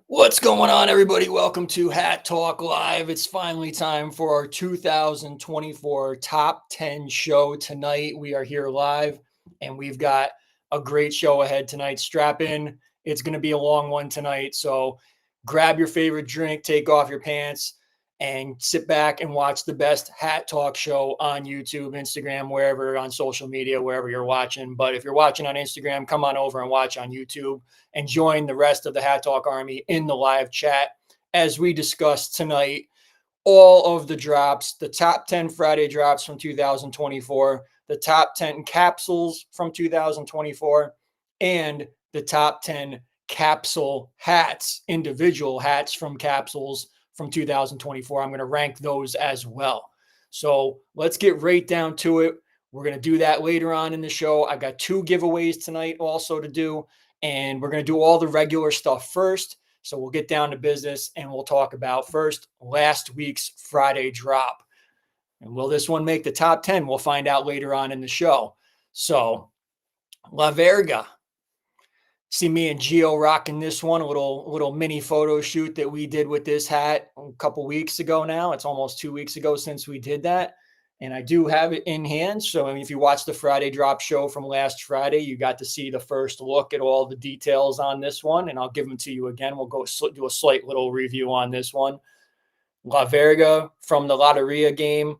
What's going on, everybody? Welcome to Hat Talk Live. It's finally time for our 2024 Top 10 show tonight. We are here live, and we've got a great show ahead tonight. Strap in. It's going to be a long one tonight, so grab your favorite drink, take off your pants, and sit back and watch the best Hat Talk show on YouTube, Instagram, wherever, on social media, wherever you're watching. But if you're watching on Instagram, come on over and watch on YouTube and join the rest of the Hat Talk Army in the live chat as we discuss tonight all of the drops, the top 10 Friday drops from 2024, the top 10 capsules from 2024, and the top 10 capsule hats, individual hats from capsules from 2024. I'm going to rank those as well. So let's get right down to it. We're going to do that later on in the show. I've got 2 giveaways tonight also to do, and we're going to do all the regular stuff first. So we'll get down to business, and we'll talk about first last week's Friday drop. And will this one make the top 10? We'll find out later on in the show. So La Verga. See me and Gio rocking this one, a little mini photo shoot that we did with this hat a couple weeks ago now. It's almost 2 weeks ago since we did that. And I do have it in hand. So if you watch the Friday drop show from last Friday, you got to see the first look at all the details on this one. And I'll give them to you again. We'll go do a slight little review on this one. La Verga from the Lotteria game,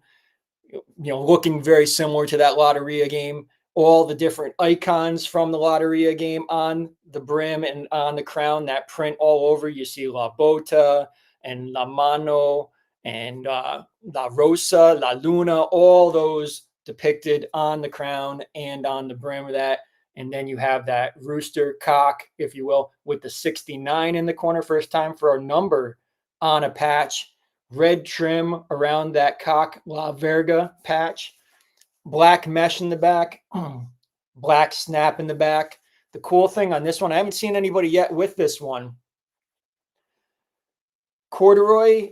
looking very similar to that Lotteria game. All the different icons from the Lotteria game on the brim and on the crown, that print all over. You see La Bota and La Mano and La Rosa, La Luna, all those depicted on the crown and on the brim of that. And then you have that rooster cock, if you will, with the 69 in the corner. First time for a number on a patch. Red trim around that cock, La Verga patch. Black mesh in the back, black snap in the back. The cool thing on this one, I haven't seen anybody yet with this one. Corduroy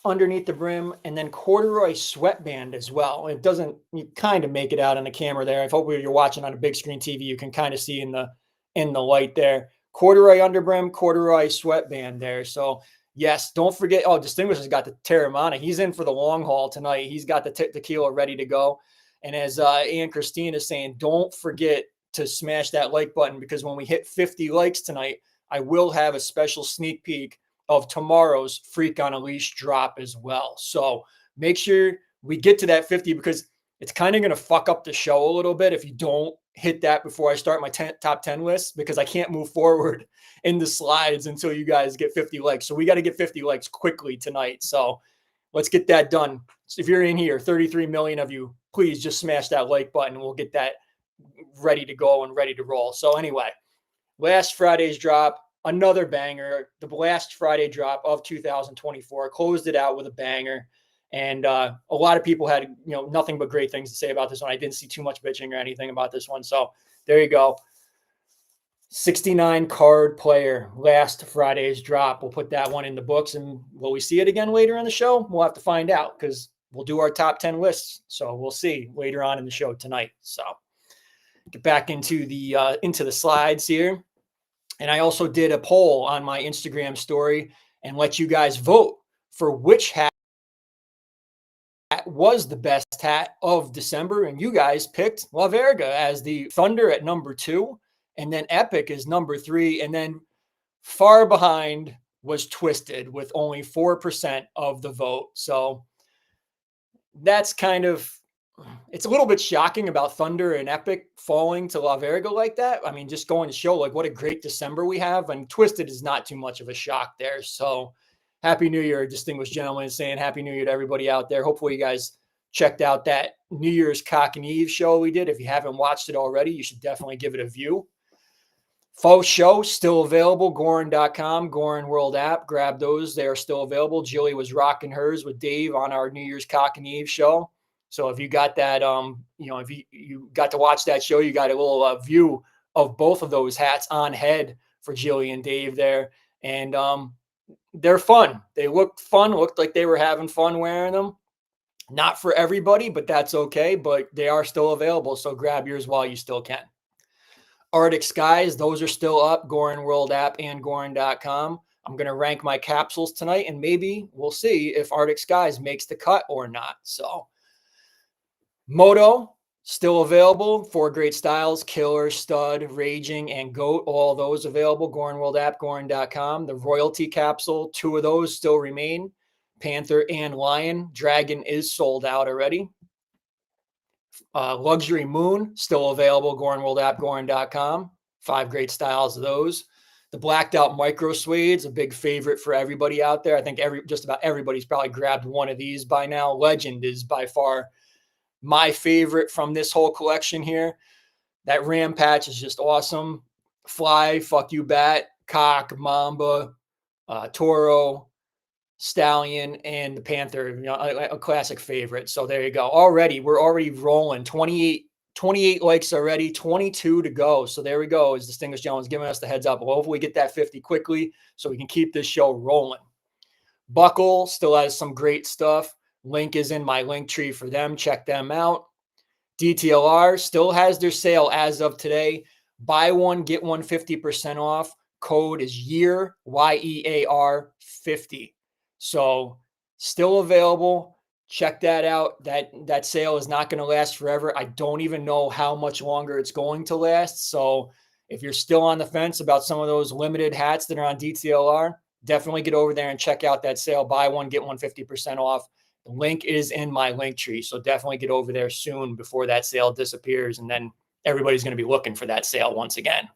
underneath the brim, and then corduroy sweatband as well. It doesn't, you kind of make it out on the camera there. I hope you're watching on a big screen TV, you can kind of see in the light there. Corduroy underbrim, corduroy sweatband there. So yes, don't forget. Oh, Distinguisher's got the Terramana. He's in for the long haul tonight. He's got the tequila ready to go. And as Ann Christine is saying, don't forget to smash that like button, because when we hit 50 likes tonight, I will have a special sneak peek of tomorrow's Freak on a Leash drop as well. So make sure we get to that 50, because it's kind of going to fuck up the show a little bit if you don't hit that before I start my top 10 list, because I can't move forward in the slides until you guys get 50 likes. So we got to get 50 likes quickly tonight. So let's get that done. So if you're in here, 33 million of you, please just smash that like button. We'll get that ready to go and ready to roll. So anyway, last Friday's drop, another banger. The last Friday drop of 2024 closed it out with a banger. And a lot of people had, nothing but great things to say about this one. I didn't see too much bitching or anything about this one. So there you go. 69 card player, last Friday's drop. We'll put that one in the books. And will we see it again later in the show? We'll have to find out, because we'll do our top 10 lists. So we'll see later on in the show tonight. So get back into the slides here. And I also did a poll on my Instagram story and let you guys vote for which hat was the best hat of December. And you guys picked La Verga as the Thunder at number 2 And then Epic is number 3. And then far behind was Twisted with only 4% of the vote. So that's kind of, it's a little bit shocking about Thunder and Epic falling to La Verga like that. I mean, just going to show like what a great December we have. And Twisted is not too much of a shock there. So Happy New Year, distinguished gentlemen, saying Happy New Year to everybody out there. Hopefully you guys checked out that New Year's Cock and Eve show we did. If you haven't watched it already, you should definitely give it a view. Faux show still available. Goorin.com, Goorin World app. Grab those. They are still available. Jilly was rocking hers with Dave on our New Year's Cock and Eve show. So if you got that, if you got to watch that show, you got a little view of both of those hats on head for Jilly and Dave there. And they're fun. They looked fun, looked like they were having fun wearing them. Not for everybody, but that's okay. But they are still available. So grab yours while you still can. Arctic Skies, those are still up. Goorin World app and Goorin.com. I'm going to rank my capsules tonight, and maybe we'll see if Arctic Skies makes the cut or not. So Moto, still available. 4 great styles: Killer, Stud, Raging, and Goat. All those available. Goorin World app, Goorin.com. The Royalty capsule, 2 of those still remain. Panther and Lion. Dragon is sold out already. Luxury Moon, still available. Goorin World app, Goorin.com. 5 great styles of those. The blacked out micro suede's a big favorite for everybody out there. I think just about everybody's probably grabbed one of these by now. Legend is by far my favorite from this whole collection here. That ram patch is just awesome. Fly, Fuck You Bat, Cock, Mamba, Toro, Stallion, and the Panther, a classic favorite. So there you go. We're already rolling. 28 likes already, 22 to go. So there we go. As distinguished gentleman's giving us the heads up. Well, hopefully we get that 50 quickly so we can keep this show rolling. Buckle still has some great stuff. Link is in my link tree for them. Check them out. DTLR still has their sale as of today. Buy one, get one 50% off. Code is YEAR, YEAR 50. So still available. Check that out. That sale is not going to last forever. I don't even know how much longer it's going to last. So if you're still on the fence about some of those limited hats that are on DTLR, definitely get over there and check out that sale. Buy one, get one 50% off. The link is in my link tree. So definitely get over there soon before that sale disappears. And then everybody's going to be looking for that sale once again.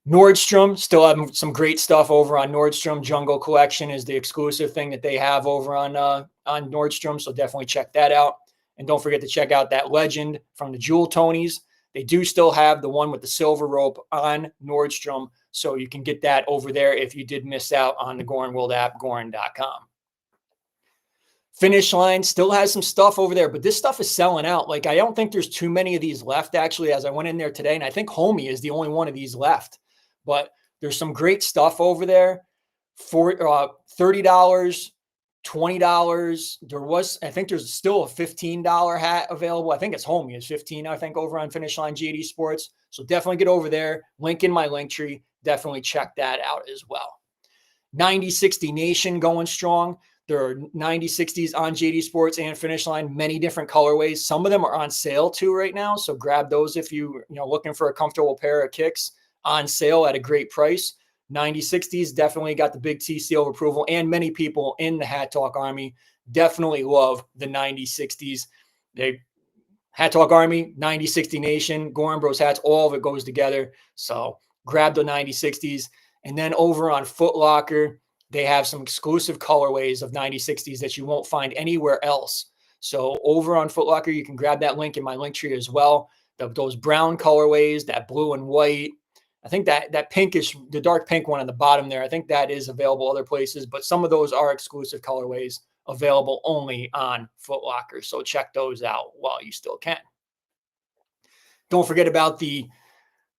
Nordstrom still have some great stuff over on Nordstrom. Jungle Collection is the exclusive thing that they have over on Nordstrom. So definitely check that out. And don't forget to check out that Legend from the Jewel Tonys. They do still have the one with the silver rope on Nordstrom. So you can get that over there if you did miss out on the Goorin World app, Goorin.com. Finish Line still has some stuff over there, but this stuff is selling out. Like, I don't think there's too many of these left, actually, as I went in there today. And I think Homie is the only one of these left. But there's some great stuff over there for $30, $20. I think there's still a $15 hat available. I think it's Homie is 15, I think, over on Finish Line JD Sports. So definitely get over there. Link in my link tree. Definitely check that out as well. 9060 Nation going strong. There are 9060s on JD Sports and Finish Line, many different colorways. Some of them are on sale too right now. So grab those if you looking for a comfortable pair of kicks on sale at a great price. 9060s definitely got the big T seal of approval, and many people in the Hat Talk Army definitely love the 9060s. Hat Talk Army, 9060 Nation, Goorin Bros hats, all of it goes together. So grab the 9060s. And then over on Foot Locker, they have some exclusive colorways of 9060s that you won't find anywhere else. So over on Foot Locker, you can grab that link in my link tree as well. Those brown colorways, that blue and white. I think that pinkish, the dark pink one on the bottom there, I think that is available other places, but some of those are exclusive colorways available only on Foot Locker. So check those out while you still can. Don't forget about the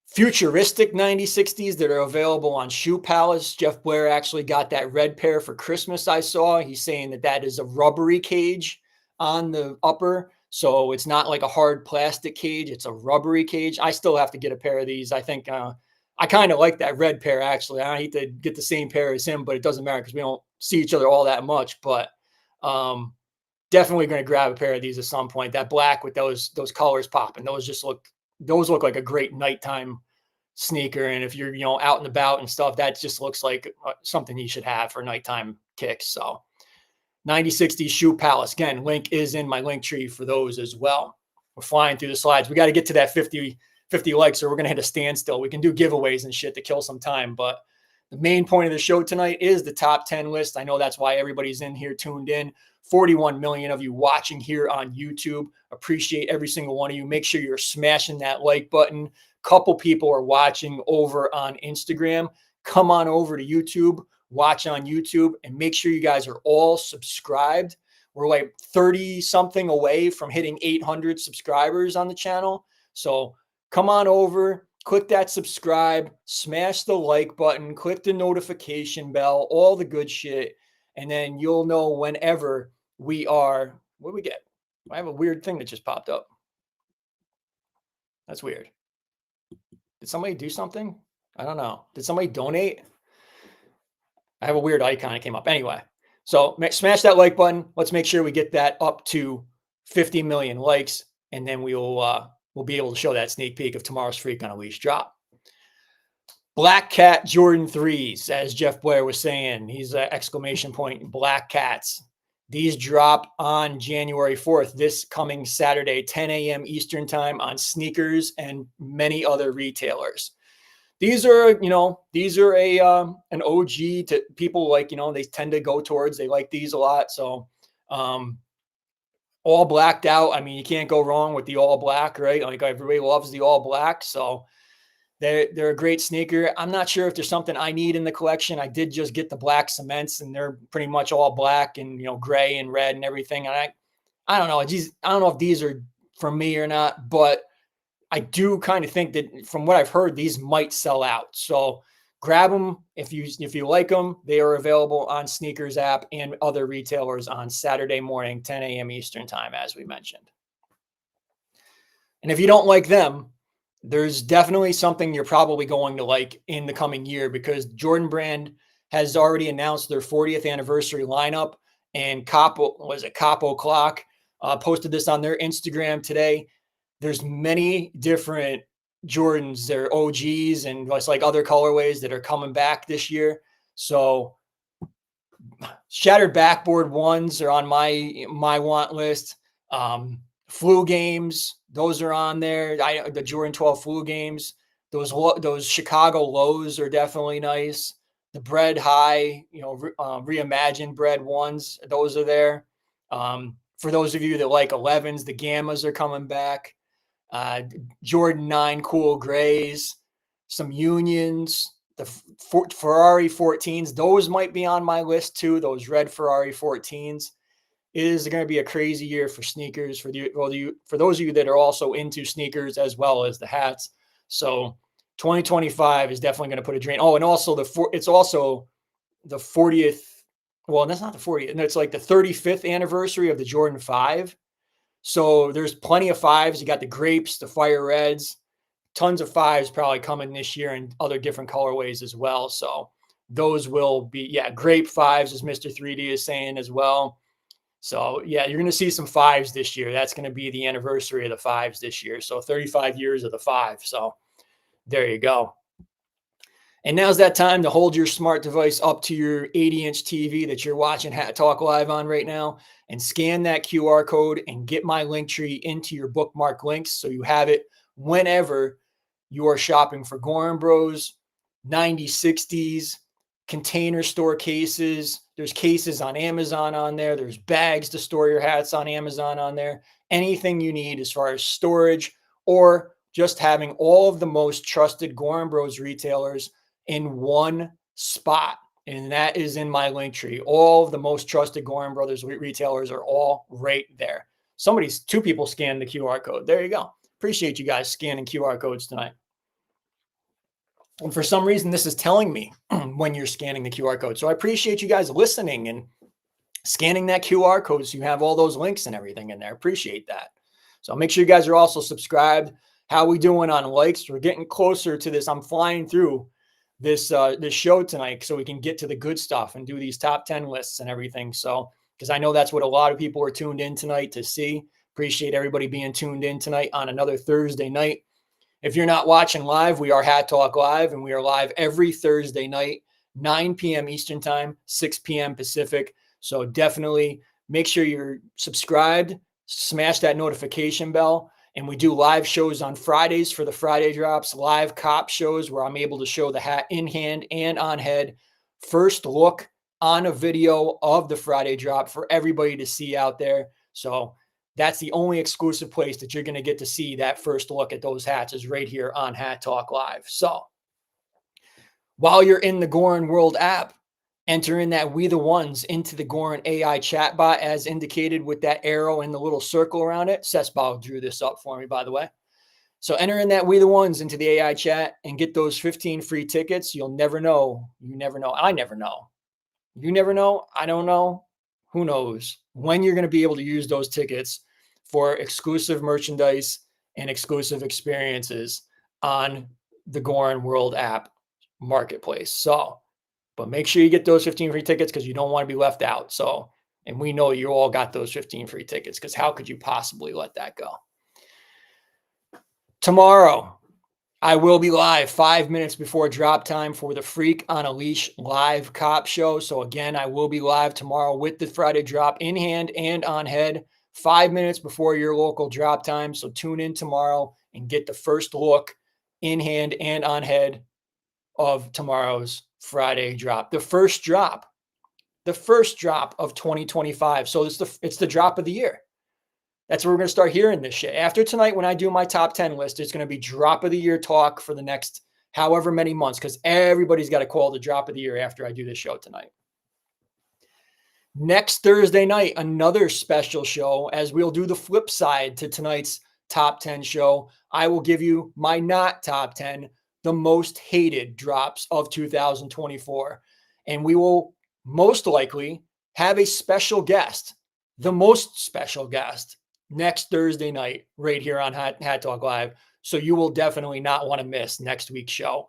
futuristic 9060s that are available on Shoe Palace. Jeff Blair actually got that red pair for Christmas, I saw. He's saying that is a rubbery cage on the upper. So it's not like a hard plastic cage. It's a rubbery cage. I still have to get a pair of these. I think I kind of like that red pair, actually. I hate to get the same pair as him, but it doesn't matter because we don't see each other all that much. But definitely going to grab a pair of these at some point. That black with those colors popping. Those look like a great nighttime sneaker. And if you're, out and about and stuff, that just looks like something you should have for nighttime kicks. So 9060 Shoe Palace. Again, link is in my link tree for those as well. We're flying through the slides. We got to get to that 50 likes or we're going to hit a standstill. We can do giveaways and shit to kill some time, but the main point of the show tonight is the top 10 list. I know that's why everybody's in here tuned in. 41 million of you watching here on YouTube. Appreciate every single one of you. Make sure you're smashing that like button. Couple people are watching over on Instagram. Come on over to YouTube, watch on YouTube, and make sure you guys are all subscribed. We're like 30 something away from hitting 800 subscribers on the channel. So come on over, click that subscribe, smash the like button, click the notification bell, all the good shit. And then you'll know whenever we are, what do we get? I have a weird thing that just popped up. That's weird. Did somebody do something? I don't know. Did somebody donate? I have a weird icon that came up. Anyway, so smash that like button. Let's make sure we get that up to 50 million likes. And then we'll be able to show that sneak peek of tomorrow's Freak on a Leash drop. Black Cat Jordan 3s, as Jeff Blair was saying. He's an exclamation point, Black Cats. These drop on January 4th, this coming Saturday, 10 a.m. Eastern time on Sneakers and many other retailers. These are, an OG to people like, they tend to go towards, they like these a lot. So, all blacked out. I mean, you can't go wrong with the all black, right? Like everybody loves the all black. So they're a great sneaker. I'm not sure if there's something I need in the collection. I did just get the black cements and they're pretty much all black and, gray and red and everything. And I don't know. I don't know if these are for me or not, but I do kind of think that from what I've heard, these might sell out. So grab them if you like them. They are available on Sneakers app and other retailers on Saturday morning, 10 a.m. Eastern time, as we mentioned. And if you don't like them, there's definitely something you're probably going to like in the coming year because Jordan Brand has already announced their 40th anniversary lineup, and Capo Clock posted this on their Instagram today. There's many different Jordans, they're OGs and just like other colorways that are coming back this year. So shattered backboard ones are on my want list. Flu games, those are on there. The Jordan 12 flu games, those Chicago lows are definitely nice. The bread high, reimagined bread ones, those are there. For those of you that like 11s, the Gammas are coming back. Jordan 9 cool grays, some Unions, the Ferrari 14s. Those might be on my list too. Those red Ferrari 14s. It is going to be a crazy year for sneakers for those of you that are also into sneakers as well as the hats. So 2025 is definitely going to put a drain. Oh, and also it's also the 40th. Well, that's not the 40th. No, it's like the 35th anniversary of the Jordan 5. So there's plenty of 5s. You got the grapes, the fire reds, tons of 5s probably coming this year and other different colorways as well. So those will be, grape 5s, as Mr. 3D is saying as well. So you're going to see some 5s this year. That's going to be the anniversary of the 5s this year. So 35 years of the 5. So there you go. And now's that time to hold your smart device up to your 80-inch TV that you're watching Hat Talk Live on right now and scan that QR code and get my link tree into your bookmark links so you have it whenever you are shopping for Goorin Bros, 9060s, container store cases. There's cases on Amazon on there. There's bags to store your hats on Amazon on there. Anything you need as far as storage or just having all of the most trusted Goorin Bros retailers in one spot. And that is in my link tree. All of the most trusted Goorin Brothers retailers are all right there. Two people scanned the QR code. There you go. Appreciate you guys scanning QR codes tonight. And for some reason, this is telling me when you're scanning the QR code. So I appreciate you guys listening and scanning that QR code so you have all those links and everything in there. Appreciate that. So make sure you guys are also subscribed. How we doing on likes? We're getting closer to this. I'm flying through this show tonight so we can get to the good stuff and do these top 10 lists and everything. So, because I know that's what a lot of people are tuned in tonight to see. Appreciate everybody being tuned in tonight on another Thursday night. If you're not watching live, we are Hat Talk Live, and we are live every Thursday night, 9 p.m. Eastern Time, 6 p.m. Pacific. So definitely make sure you're subscribed, smash that notification bell. And we do live shows on Fridays for the Friday drops, live cop shows where I'm able to show the hat in hand and on head. First look on a video of the Friday drop for everybody to see out there. So that's the only exclusive place that you're going to get to see that first look at those hats is right here on Hat Talk Live. So while you're in the Goorin World app, enter in that We the Ones into the Goorin AI chatbot as indicated with that arrow and the little circle around it. Sesbal drew this up for me, by the way. So enter in that We the Ones into the AI chat and get those 15 free tickets. You'll never know. You never know. I never know. You never know. I don't know. Who knows when you're going to be able to use those tickets for exclusive merchandise and exclusive experiences on the Goorin World app marketplace. So, but make sure you get those 15 free tickets because you don't want to be left out. So, and we know you all got those 15 free tickets because how could you possibly let that go? Tomorrow, I will be live 5 minutes before drop time for the Freak on a Leash live cop show. So again, I will be live tomorrow with the Friday drop in hand and on head 5 minutes before your local drop time. So tune in tomorrow and get the first look in hand and on head of tomorrow's Friday drop. The first drop of 2025. So it's the drop of the year. That's where we're going to start hearing this shit. After tonight, when I do my top 10 list, it's going to be drop of the year talk for the next however many months because everybody's got to call the drop of the year after I do this show tonight. Next Thursday night, another special show as we'll do the flip side to tonight's top 10 show. I will give you my not top 10, the most hated drops of 2024. And we will most likely have a special guest, the most special guest, next Thursday night right here on Hat Talk Live. So you will definitely not want to miss next week's show.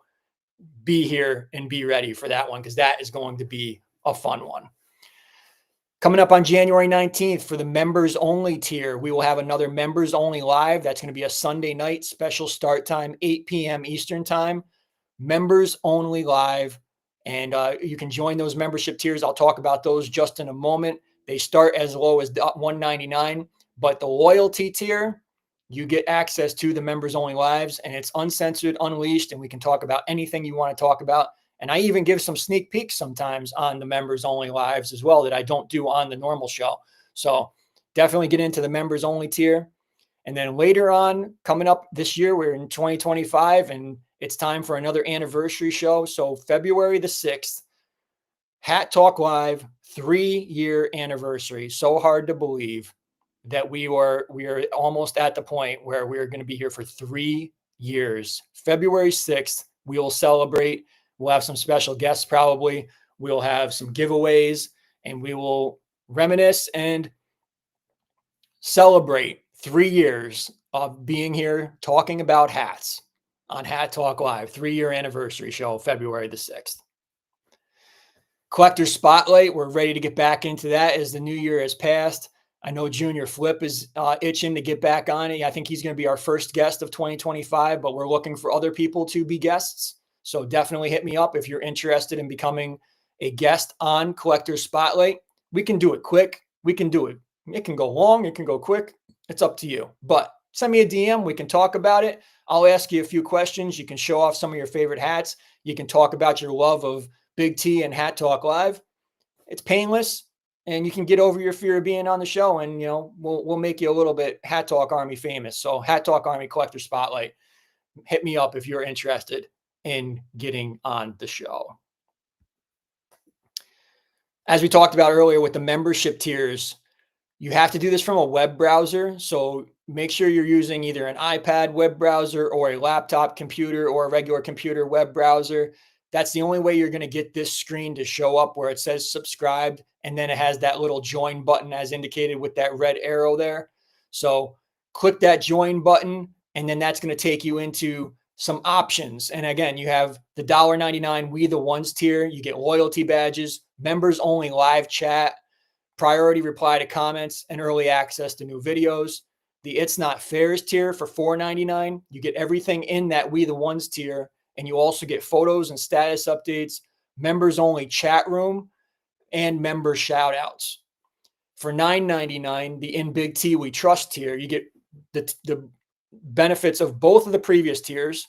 Be here and be ready for that one because that is going to be a fun one. Coming up on January 19th for the members only tier, we will have another members only live. That's going to be a Sunday night special start time, 8 p.m. Eastern time. Members only live. And you can join those membership tiers. I'll talk about those just in a moment. They start as low as $199. But the loyalty tier, you get access to the members only lives and it's uncensored, unleashed, and we can talk about anything you want to talk about. And I even give some sneak peeks sometimes on the members only lives as well that I don't do on the normal show. So definitely get into the members only tier. And then later on, coming up this year, we're in 2025 and it's time for another anniversary show. So February the 6th, Hat Talk Live, 3-year anniversary. So hard to believe that we are almost at the point where we're going to be here for 3 years. February 6th, we will celebrate. We'll have some special guests probably. We'll have some giveaways and we will reminisce and celebrate 3 years of being here talking about hats on Hat Talk Live, 3-year anniversary show, February the 6th. Collector Spotlight, we're ready to get back into that as the new year has passed. I know Junior Flip is itching to get back on it. I think he's going to be our first guest of 2025, but we're looking for other people to be guests. So definitely hit me up if you're interested in becoming a guest on Collector Spotlight. We can do it quick. We can do it. It can go long. It can go quick. It's up to you. But send me a DM. We can talk about it. I'll ask you a few questions. You can show off some of your favorite hats. You can talk about your love of Big T and Hat Talk Live. It's painless. And you can get over your fear of being on the show and, we'll make you a little bit Hat Talk Army famous. So Hat Talk Army Collector Spotlight, hit me up if you're interested in getting on the show. As we talked about earlier with the membership tiers, you have to do this from a web browser. So make sure you're using either an iPad web browser or a laptop computer or a regular computer web browser. That's the only way you're going to get this screen to show up where it says subscribed. And then it has that little join button as indicated with that red arrow there. So click that join button, and then that's going to take you into some options. And again, you have the $1.99 We the Ones tier. You get loyalty badges, members only live chat, priority reply to comments, and early access to new videos. the It's Not Fairs tier for $4.99. You get everything in that We the Ones tier, and you also get photos and status updates, members only chat room, and member shout outs. For $9.99, the In Big T We Trust tier, you get the benefits of both of the previous tiers,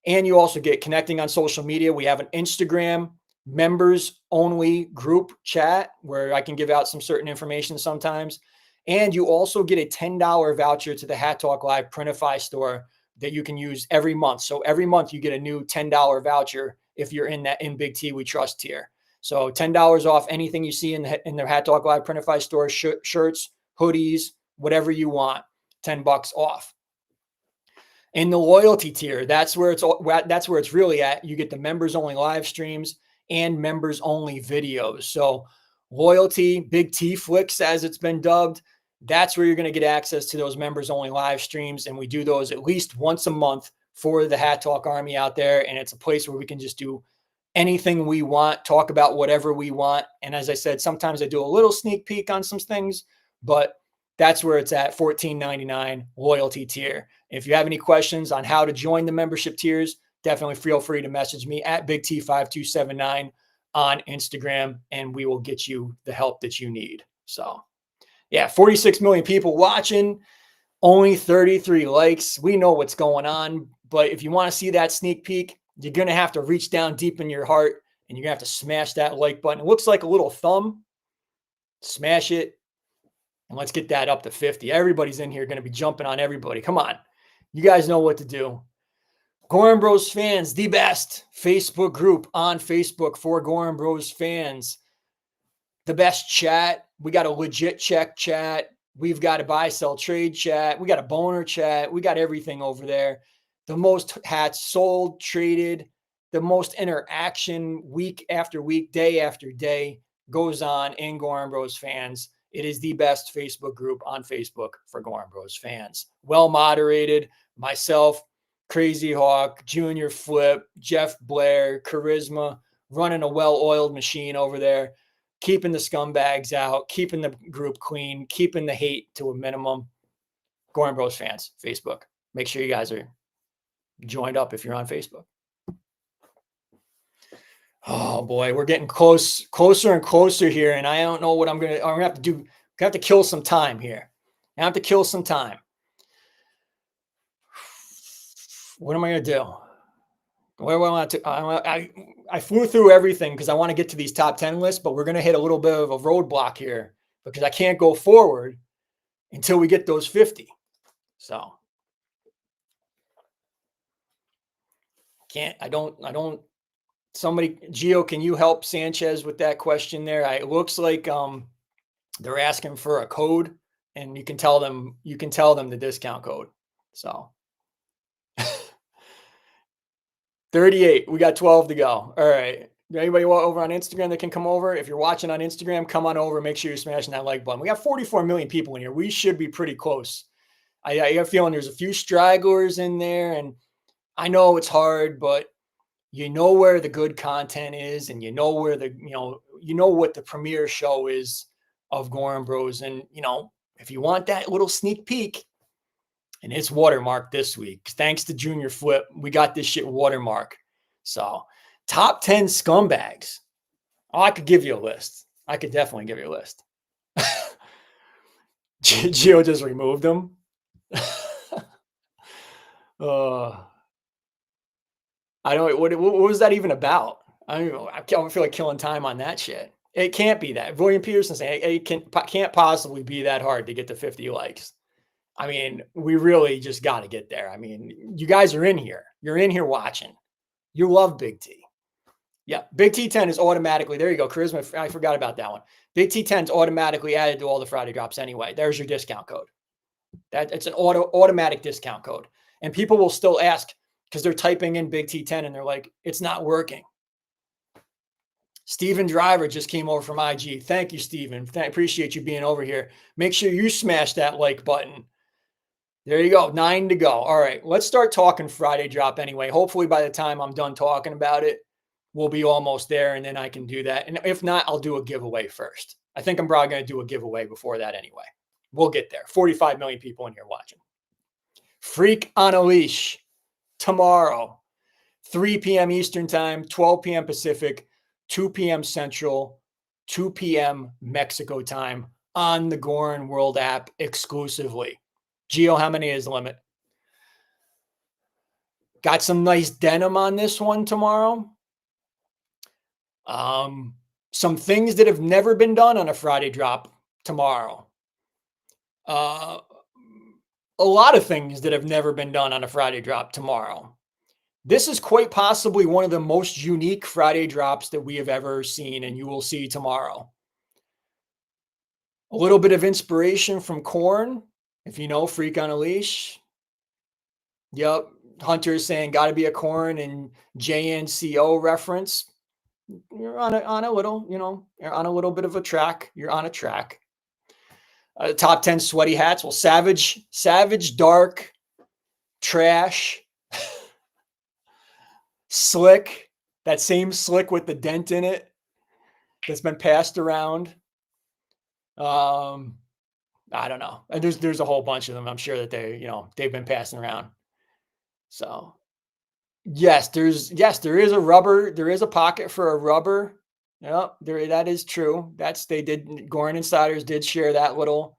and you also get connecting on social media. We have an Instagram members only group chat where I can give out some certain information sometimes. And you also get a $10 voucher to the Hat Talk Live Printify store that you can use every month. So every month you get a new $10 voucher if you're in that In Big T We Trust tier. So $10 off anything you see in the Hat Talk Live Printify store, shirts, hoodies, whatever you want, $10 off. In the loyalty tier, that's where it's really at. You get the members only live streams and members only videos. So loyalty, Big T Flicks, as it's been dubbed, that's where you're going to get access to those members only live streams. And we do those at least once a month for the Hat Talk Army out there. And it's a place where we can just do anything we want, talk about whatever we want. And as I said, sometimes I do a little sneak peek on some things, but that's where it's at, $14.99 loyalty tier. If you have any questions on how to join the membership tiers, definitely feel free to message me at Big T5279 on Instagram, and we will get you the help that you need. So yeah, 46 million people watching, only 33 likes. We know what's going on, but if you want to see that sneak peek, you're going to have to reach down deep in your heart and you're going to have to smash that like button. It looks like a little thumb. Smash it. And let's get that up to 50. Everybody's in here going to be jumping on everybody. Come on. You guys know what to do. Goorin Bros fans, the best Facebook group on Facebook for Goorin Bros fans. The best chat. We got a legit chat. We've got a buy, sell, trade chat. We got a boner chat. We got everything over there. The most hats sold, traded, the most interaction week after week, day after day goes on in Goorin Bros fans. It is the best Facebook group on Facebook for Goorin Bros fans. Well moderated. Myself, Crazy Hawk, Junior Flip, Jeff Blair, Charisma, running a well-oiled machine over there, keeping the scumbags out, keeping the group clean, keeping the hate to a minimum. Goorin Bros fans, Facebook. Make sure you guys are joined up if you're on Facebook. Oh boy, we're getting closer and closer here, and I don't know what I'm gonna have to do. I have to kill some time here. I have to kill some time. What am I gonna do? What do I want to? I flew through everything because I want to get to these top 10 lists, but we're gonna hit a little bit of a roadblock here because I can't go forward until we get those 50. So I don't. Somebody, Gio, can you help Sanchez with that question there? It looks like they're asking for a code, and you can tell them the discount code. So 38. We got 12 to go. All right. Anybody over on Instagram that can come over? If you're watching on Instagram, come on over. Make sure you're smashing that like button. We got 44 million people in here. We should be pretty close. I got a feeling there's a few stragglers in there, and I know it's hard, but you know where the good content is, and you know where you know what the premiere show is of Goorin Bros. And if you want that little sneak peek, and it's watermarked this week, thanks to Junior Flip, we got this shit watermark. So top 10 scumbags. Oh, I could give you a list. I could definitely give you a list. Gio just removed them. I don't. What was that even about? I don't know. I feel like killing time on that shit. It can't be that. William Peterson saying it can't possibly be that hard to get to 50 likes. I mean, we really just got to get there. I mean, you guys are in here. You're in here watching. You love Big T. Yeah, Big T10 is automatically, there you go, Charisma. I forgot about that one. Big T10 is automatically added to all the Friday drops anyway. There's your discount code. It's an automatic discount code. And people will still ask because they're typing in Big T10 and they're like, it's not working. Steven Driver just came over from IG. Thank you, Steven. I appreciate you being over here. Make sure you smash that like button. There you go. 9 to go. All right. Let's start talking Friday drop anyway. Hopefully by the time I'm done talking about it, we'll be almost there, and then I can do that. And if not, I'll do a giveaway first. I think I'm probably going to do a giveaway before that anyway. We'll get there. 45 million people in here watching. Freak on a Leash tomorrow, 3 p.m. Eastern Time, 12 p.m. Pacific, 2 p.m. Central, 2 p.m. Mexico time on the Goorin World app exclusively. Gio, how many is the limit? Got some nice denim on this one tomorrow. Some things that have never been done on a Friday drop tomorrow. A lot of things that have never been done on a Friday drop tomorrow. This is quite possibly one of the most unique Friday drops that we have ever seen, and you will see tomorrow. A little bit of inspiration from Korn, if you know Freak on a Leash. Yep. Hunter is saying got to be a Korn and JNCO reference. You're on a little, you're on a little bit of a track. You're on a track. Top 10 sweaty hats. Well, Savage, Dark, Trash, Slick. That same Slick with the dent in it that's been passed around. I don't know. And there's a whole bunch of them. I'm sure that they've been passing around. So yes, there is a rubber. There is a pocket for a rubber. Yep, that is true. Goorin Insiders did share that little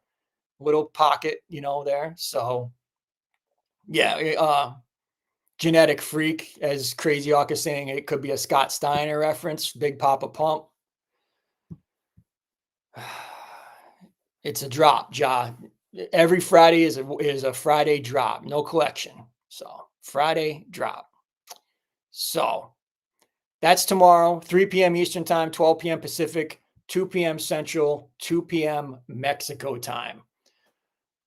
pocket, there. So yeah, Genetic Freak, as Crazy Hawk is saying, it could be a Scott Steiner reference, Big Papa Pump. It's a drop, Ja. Every Friday is a Friday drop, no collection. So Friday drop. So that's tomorrow, 3 p.m. Eastern Time, 12 p.m. Pacific, 2 p.m. Central, 2 p.m. Mexico time.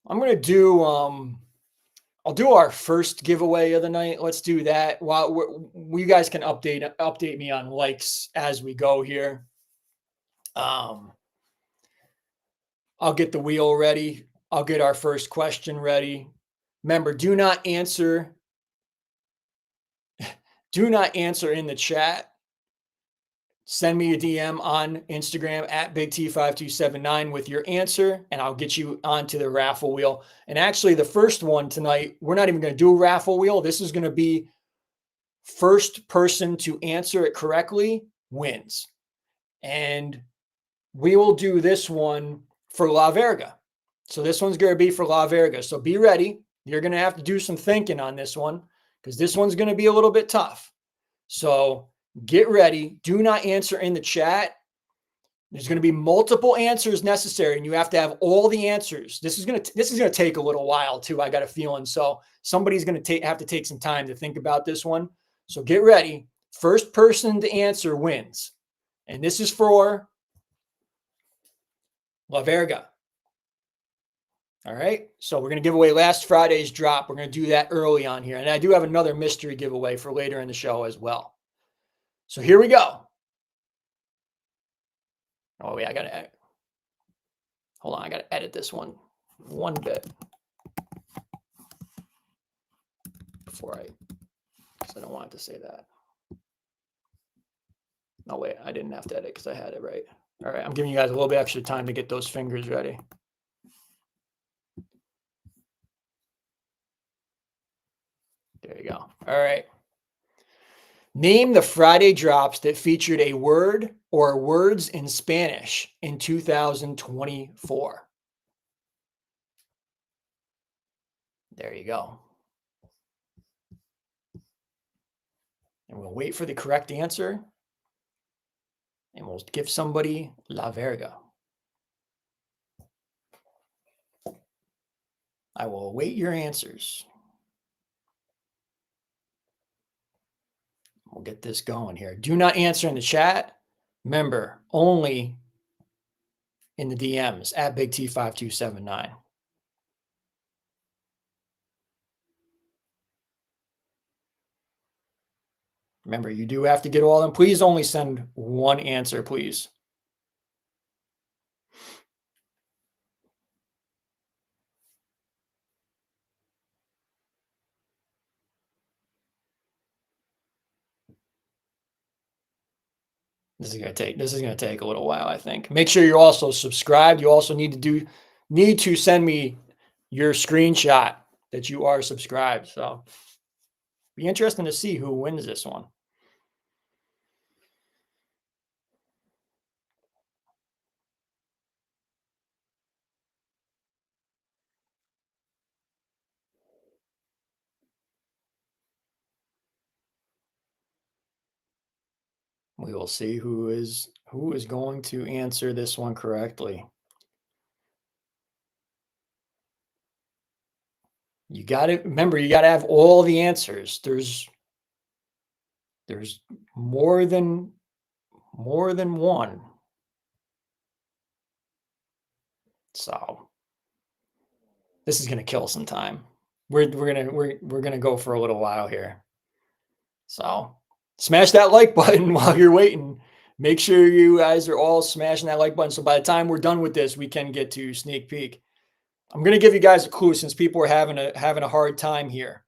I'm going to do, I'll do our first giveaway of the night. Let's do that. While you guys can update me on likes as we go here. I'll get the wheel ready. I'll get our first question ready. Remember, do not answer in the chat. Send me a DM on Instagram at BigT5279 with your answer, and I'll get you onto the raffle wheel. And actually, the first one tonight, we're not even going to do a raffle wheel. This is going to be first person to answer it correctly wins. And we will do this one for La Verga. So this one's going to be for La Verga. So be ready. You're going to have to do some thinking on this one because this one's going to be a little bit tough. So get ready. Do not answer in the chat. There's going to be multiple answers necessary, and you have to have all the answers. This is going to take a little while too. I got a feeling. So somebody's going to have to take some time to think about this one. So get ready. First person to answer wins. And this is for La Verga. All right. So we're going to give away last Friday's drop. We're going to do that early on here. And I do have another mystery giveaway for later in the show as well. So here we go. Oh, yeah, hold on. I got to edit this one bit because I don't want it to say that. No, wait, I didn't have to edit because I had it right. All right, I'm giving you guys a little bit extra time to get those fingers ready. There you go. All right. Name the Friday drops that featured a word or words in Spanish in 2024. There you go. And we'll wait for the correct answer. And we'll give somebody La Verga. I will await your answers. We'll get this going here. Do not answer in the chat. Remember, only in the DMs at BigT5279. Remember, you do have to get all of them. Please only send one answer, please. This is going to take a little while, I think. Make sure you're also subscribed. You also need to need to send me your screenshot that you are subscribed. So be interesting to see who wins this one. We will see who is going to answer this one correctly. You got to remember, you got to have all the answers. There's more than one. So this is going to kill some time. We're going to go for a little while here. So smash that like button while you're waiting. Make sure you guys are all smashing that like button. So by the time we're done with this, we can get to sneak peek. I'm going to give you guys a clue since people are having a hard time here.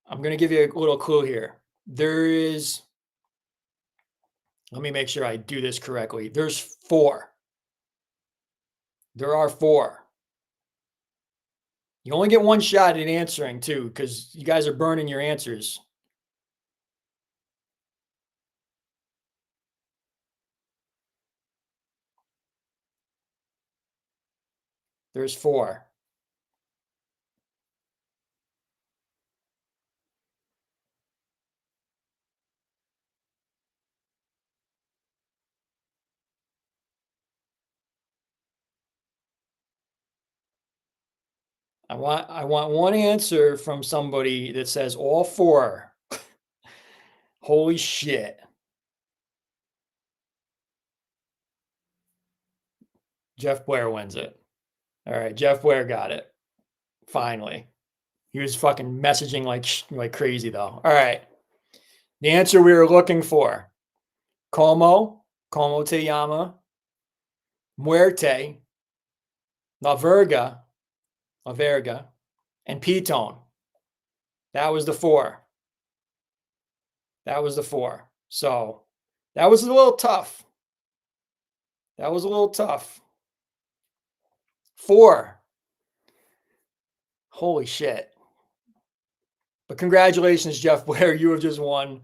I'm going to give you a little clue here. Let me make sure I do this correctly. There's 4. There are 4. You only get one shot at answering too, because you guys are burning your answers. There's 4. I want one answer from somebody that says all 4. Holy shit. Jeff Blair wins it. All right, Jeff Blair got it. Finally. He was fucking messaging like crazy though. All right. The answer we were looking for. Como te llama, muerte, la verga, and pitón. That was the 4. That was the 4. So that was a little tough. 4. Holy shit. But congratulations, Jeff Blair. You have just won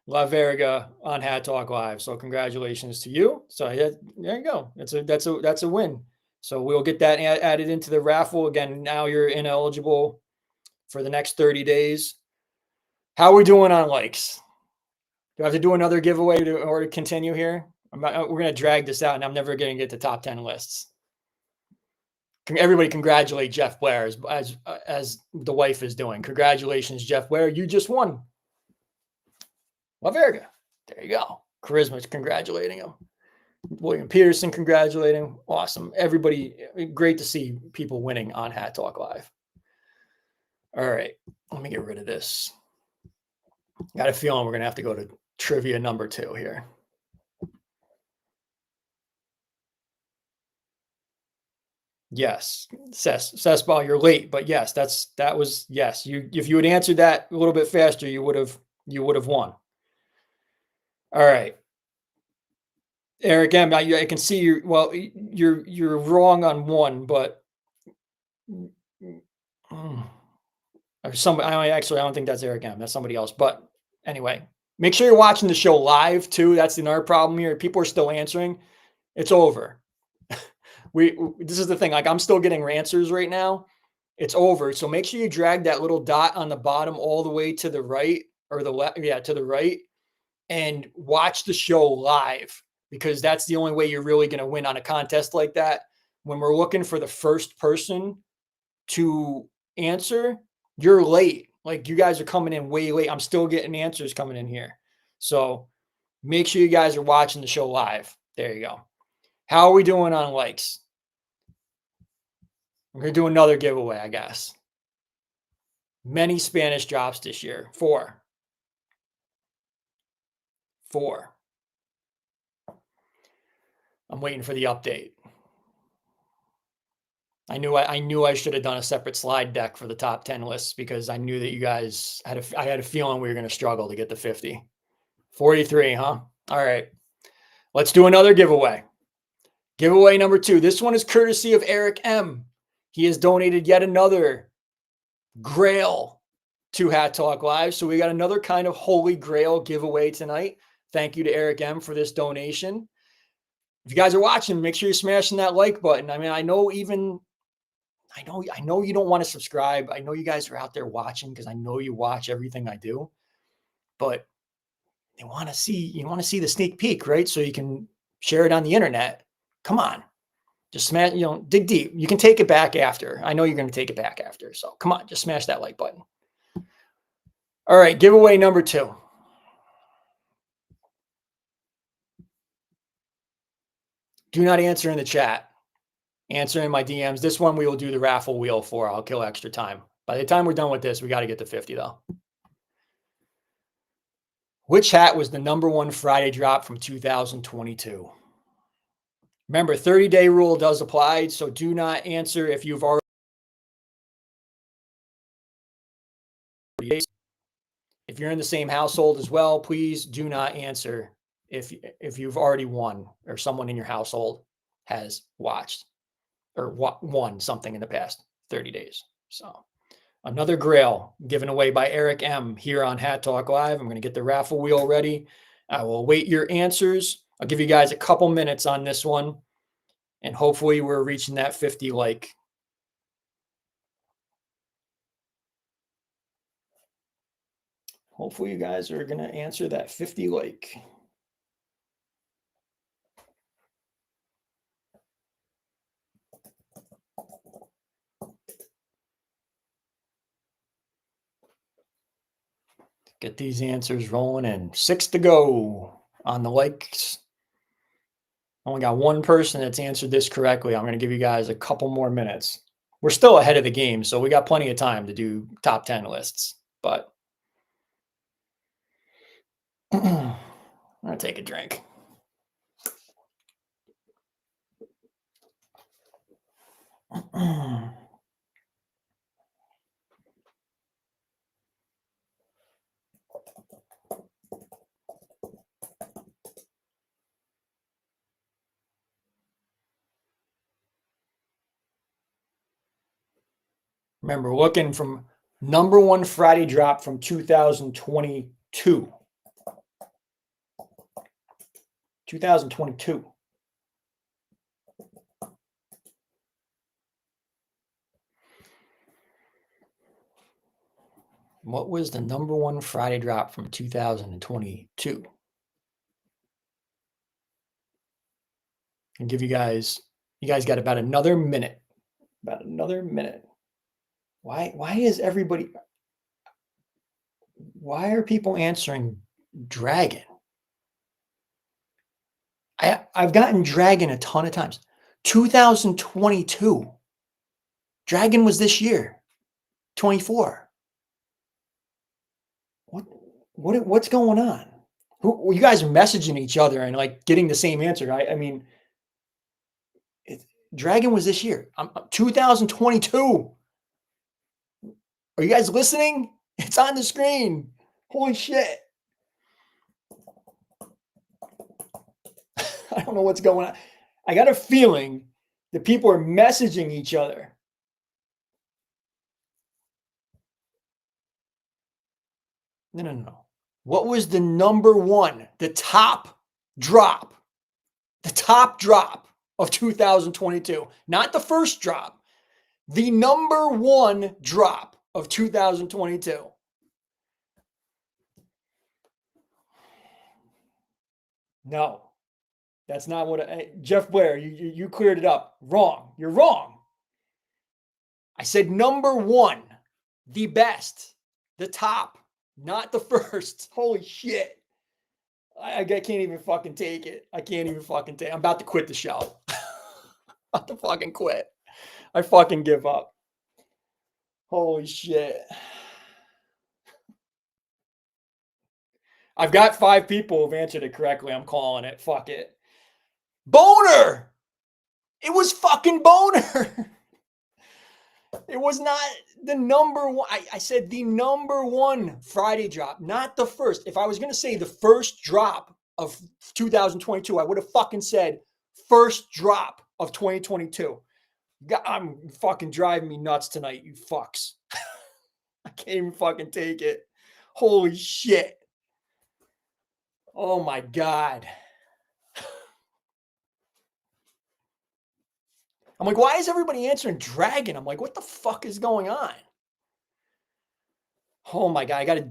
La Verga on Hat Talk Live. So congratulations to you. So yeah, there you go. That's a win. So we'll get that added into the raffle. Again, now you're ineligible for the next 30 days. How are we doing on likes? Do I have to do another giveaway in order to continue here? We're going to drag this out, and I'm never going to get the top 10 lists. Everybody congratulate Jeff Blair as the wife is doing. Congratulations, Jeff Blair. You just won. La Verga. There you go. Charisma's congratulating him. William Peterson congratulating. Awesome. Everybody, great to see people winning on Hat Talk Live. All right. Let me get rid of this. Got a feeling we're going to have to go to trivia number 2 here. Yes, Cessball, you're late, but yes, that was yes. If you had answered that a little bit faster, you would have won. All right, Eric M. I can see you. Well, you're wrong on one, but I don't think that's Eric M. That's somebody else. But anyway, make sure you're watching the show live too. That's another problem here. People are still answering. It's over. This is the thing. Like I'm still getting answers right now. It's over. So make sure you drag that little dot on the bottom all the way to the right or the left. Yeah, to the right, and watch the show live because that's the only way you're really going to win on a contest like that. When we're looking for the first person to answer, you're late. Like you guys are coming in way late. I'm still getting answers coming in here. So make sure you guys are watching the show live. There you go. How are we doing on likes? I'm going to do another giveaway, I guess. Many Spanish drops this year. 4. I'm waiting for the update. I knew I should have done a separate slide deck for the top 10 lists because I knew that you guys I had a feeling we were going to struggle to get the 50. 43, huh? All right. Let's do another giveaway. Giveaway number 2. This one is courtesy of Eric M. He has donated yet another grail to Hat Talk Live. So we got another kind of holy grail giveaway tonight. Thank you to Eric M for this donation. If you guys are watching, make sure you're smashing that like button. I mean, I know you don't want to subscribe. I know you guys are out there watching because I know you watch everything I do, but you want to see the sneak peek, right? So you can share it on the internet. Come on. Just smash, dig deep. You can take it back after. I know you're going to take it back after. So come on, just smash that like button. All right, giveaway number 2. Do not answer in the chat. Answer in my DMs. This one we will do the raffle wheel for. I'll kill extra time. By the time we're done with this, we got to get to 50 though. Which hat was the number 1 Friday drop from 2022? Remember, 30-day rule does apply, so do not answer if you've already. If you're in the same household as well, please do not answer if you've already won or someone in your household has watched or won something in the past 30 days. So another grail given away by Eric M here on Hat Talk Live. I'm going to get the raffle wheel ready. I will await your answers. I'll give you guys a couple minutes on this one. And hopefully we're reaching that 50 like. Hopefully you guys are going to answer that 50 like. Get these answers rolling and 6 to go on the likes. Only got 1 person that's answered this correctly. I'm going to give you guys a couple more minutes. We're still ahead of the game, so we got plenty of time to do top 10 lists. But I'm going to take a drink. Remember, looking from number 1 Friday drop from 2022. 2022. What was the number 1 Friday drop from 2022? I'll give you guys got about another minute. About another minute. Why are people answering dragon? I've gotten dragon a ton of times. 2022. Dragon was this year. 24. What's going on? You guys are messaging each other and like getting the same answer. I mean, dragon was this year. 2022. Are you guys listening? It's on the screen. Holy shit. I don't know what's going on. I got a feeling that people are messaging each other. No. What was the number 1, the top drop of 2022? Not the first drop, the number 1 drop of 2022. No, that's not what Jeff Blair, you cleared it up. Wrong. You're wrong. I said number 1, the best, the top, not the first. Holy shit. I can't even fucking take it. I can't even fucking take it. I'm about to quit the show. I'm about to fucking quit. I fucking give up. Holy shit. I've got 5 people who've answered it correctly. I'm calling it. Fuck it. Boner. It was fucking Boner. It was not the number 1. I said the number 1 Friday drop, not the first. If I was going to say the first drop of 2022, I would have fucking said first drop of 2022. I'm fucking driving me nuts tonight, you fucks. I can't even fucking take it. Holy shit. Oh my God. I'm like, why is everybody answering dragon? I'm like, what the fuck is going on? Oh my God, I gotta.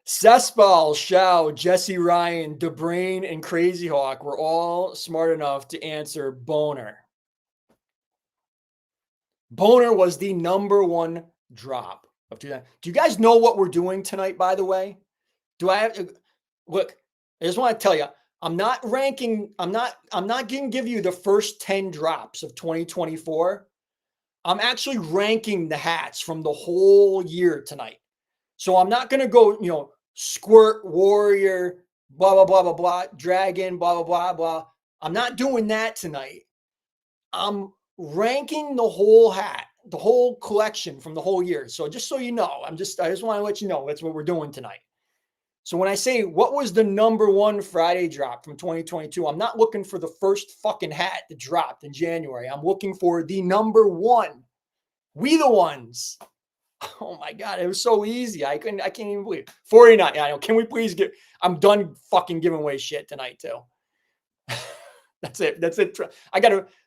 Cessball, Shao, Jesse Ryan, DeBrain, and Crazy Hawk were all smart enough to answer Boner. Boner was the number one drop of 2000. Do you guys know what we're doing tonight, by the way? Do I have to look? I just want to tell you, I'm not ranking, I'm not going to give you the first 10 drops of 2024. I'm actually ranking the hats from the whole year tonight. So I'm not going to go, squirt, warrior, blah, blah, blah, blah, blah, dragon, blah, blah, blah, blah. I'm not doing that tonight. I'm ranking the whole hat, the whole collection from the whole year. So just so you know, I just want to let you know that's what we're doing tonight. So when I say what was the number one Friday drop from 2022, I'm not looking for the first fucking hat that dropped in January. I'm looking for the number one. We the ones. Oh my God, it was so easy. I can't even believe it. 49. I know. Can we please I'm done fucking giving away shit tonight too. That's it.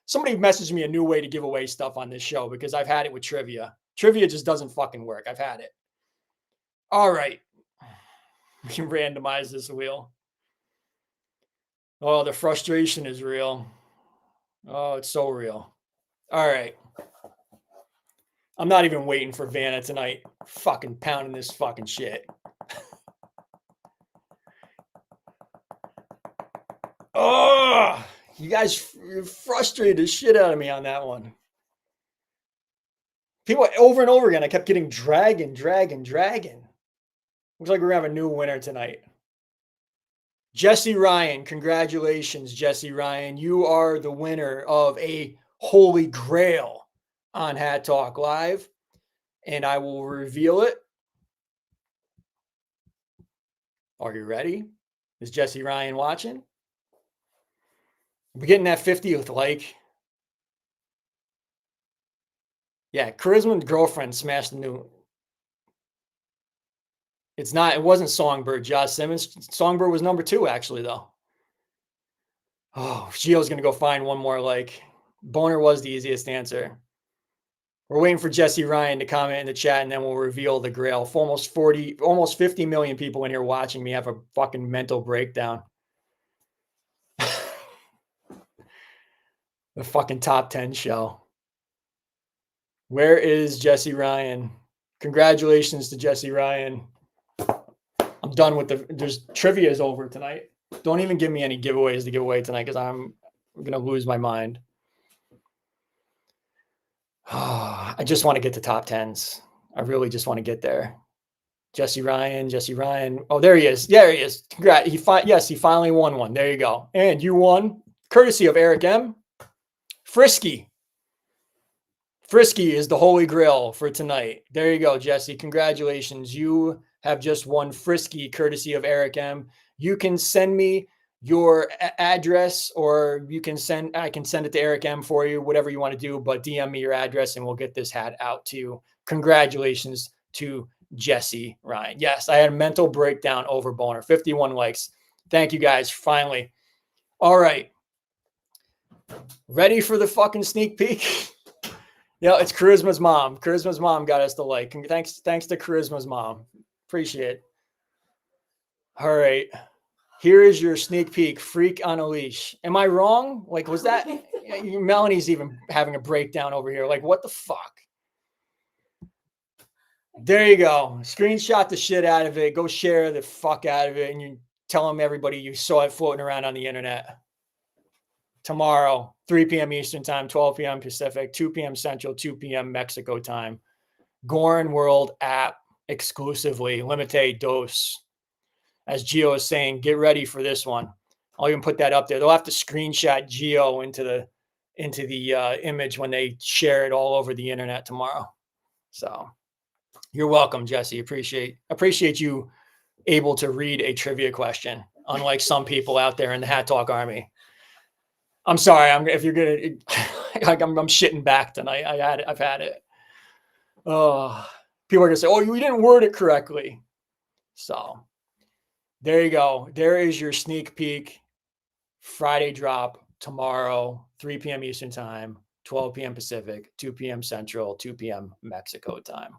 Somebody messaged me a new way to give away stuff on this show because I've had it with trivia. Trivia just doesn't fucking work. I've had it. All right. We can randomize this wheel. Oh, the frustration is real. Oh, it's so real. All right. I'm not even waiting for Vanna tonight. Fucking pounding this fucking shit. Oh, you guys frustrated the shit out of me on that one. People over and over again, I kept getting dragon. Looks like we're gonna have a new winner tonight. Jesse Ryan, congratulations, Jesse Ryan. You are the winner of a holy grail on Hat Talk Live, and I will reveal it. Are you ready? Is Jesse Ryan watching? We're getting that 50th like. Yeah, Charisma's girlfriend smashed the new. It wasn't Songbird, Josh Simmons. Songbird was number 2, actually, though. Oh, Gio's going to go find one more like. Boner was the easiest answer. We're waiting for Jesse Ryan to comment in the chat, and then we'll reveal the grail. For almost 50 million people in here watching me have a fucking mental breakdown. The fucking top 10 show. Where is Jesse Ryan? Congratulations to Jesse Ryan. I'm done with trivia is over tonight. Don't even give me any giveaways to give away tonight because I'm going to lose my mind. Oh, I just want to get to top 10s. I really just want to get there. Jesse Ryan. Oh, there he is. Yeah, he is. Congrats. He finally won one. There you go. And you won, courtesy of Eric M. Frisky is the holy grail for tonight. There you go, Jesse. Congratulations. You have just won Frisky, courtesy of Eric M. You can send me your address, or I can send it to Eric M for you, whatever you want to do, but DM me your address and we'll get this hat out to you. Congratulations to Jesse Ryan. Yes, I had a mental breakdown over Boner. 51 likes. Thank you guys. Finally. All right. Ready for the fucking sneak peek? Yeah, it's Charisma's mom. Charisma's mom got us the like. Thanks to Charisma's mom. Appreciate it. All right. Here is your sneak peek. Freak on a leash. Am I wrong? Like, was that Melanie's even having a breakdown over here? Like, what the fuck? There you go. Screenshot the shit out of it. Go share the fuck out of it, and you tell them everybody you saw it floating around on the internet. Tomorrow, 3 p.m. Eastern time, 12 p.m. Pacific, 2 p.m. Central, 2 p.m. Mexico time. Goorin World app exclusively, limited dose. As Gio is saying, get ready for this one. I'll even put that up there. They'll have to screenshot Gio into the image when they share it all over the internet tomorrow. So you're welcome, Jesse. Appreciate you able to read a trivia question. unlike some people out there in the Hat Talk Army. I'm sorry. If you're gonna, I'm shitting back tonight. I've had it. Oh, people are gonna say, "Oh, you didn't word it correctly." So there you go. There is your sneak peek. Friday drop tomorrow, 3 p.m. Eastern time, 12 p.m. Pacific, 2 p.m. Central, 2 p.m. Mexico time.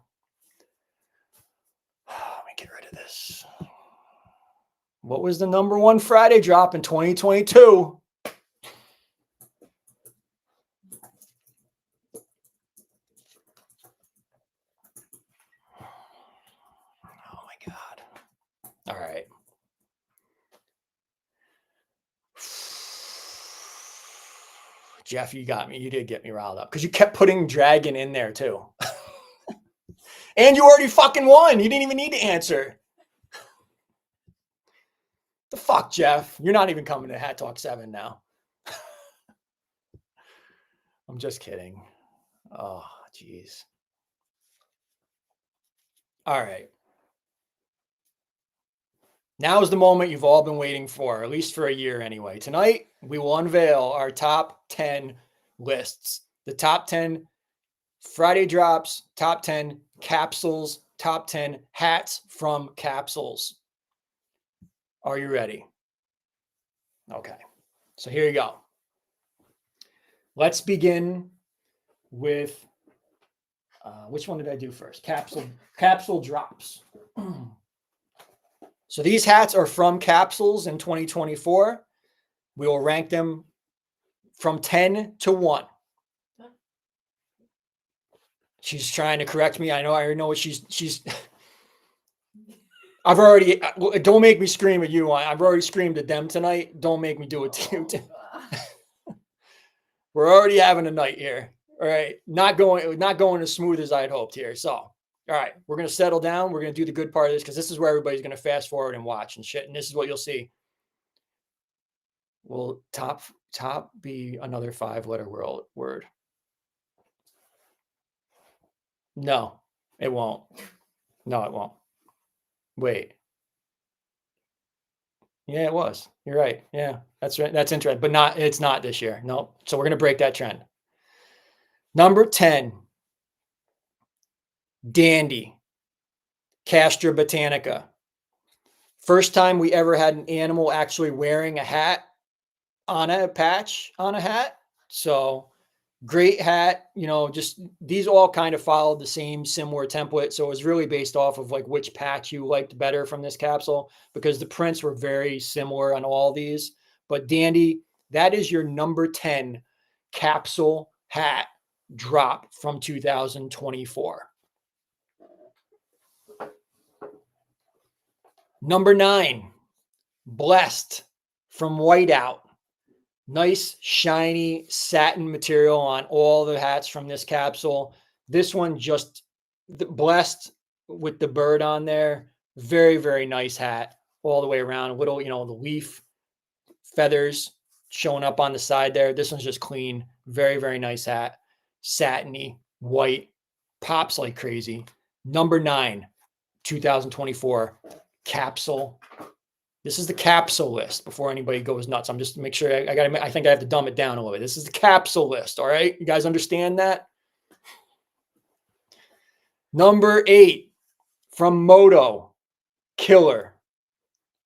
Let me get rid of this. What was the number one Friday drop in 2022? Oh my God. All right. Jeff, you got me. You did get me riled up because you kept putting Dragon in there too. And you already fucking won. You didn't even need to answer. The fuck, Jeff? You're not even coming to Hat Talk 7 now. I'm just kidding. Oh, jeez. All right. Now is the moment you've all been waiting for, at least for a year anyway. Tonight, we will unveil our top 10 lists. The top 10 Friday drops, top 10 capsules, top 10 hats from Capsules. Are you ready? Okay. So here you go. Let's begin with, which one did I do first? Capsule drops. So these hats are from Capsules in 2024. We will rank them from 10 to 1. She's trying to correct me. I know what she's I've already, don't make me scream at you. I've already screamed at them tonight. Don't make me do it to you. We're already having a night here. All right. Not going as smooth as I had hoped here. So, all right, we're going to settle down. We're going to do the good part of this because this is where everybody's going to fast forward and watch and shit. And this is what you'll see. Will top be another 5-letter word? No, it won't. No, it won't. Wait. Yeah, it was. You're right. Yeah, that's right. That's interesting, but it's not this year. No. So we're going to break that trend. Number 10, Dandy, Castra Botanica. First time we ever had an animal actually wearing a hat on a patch on a hat. So great hat. Just these all kind of followed the same similar template. So it was really based off of like which patch you liked better from this capsule because the prints were very similar on all these. But Dandy, that is your number 10 capsule hat drop from 2024. Number 9, Blessed from Whiteout. Nice, shiny satin material on all the hats from this capsule. This one just Blessed with the bird on there. Very, very nice hat all the way around. A little, the leaf feathers showing up on the side there. This one's just clean. Very, very nice hat. Satiny, white, pops like crazy. Number 9, 2024 capsule. This is the capsule list before anybody goes nuts. I'm just to make sure I think I have to dumb it down a little bit. This is the capsule list. All right. You guys understand that? Number 8 from Moto, Killer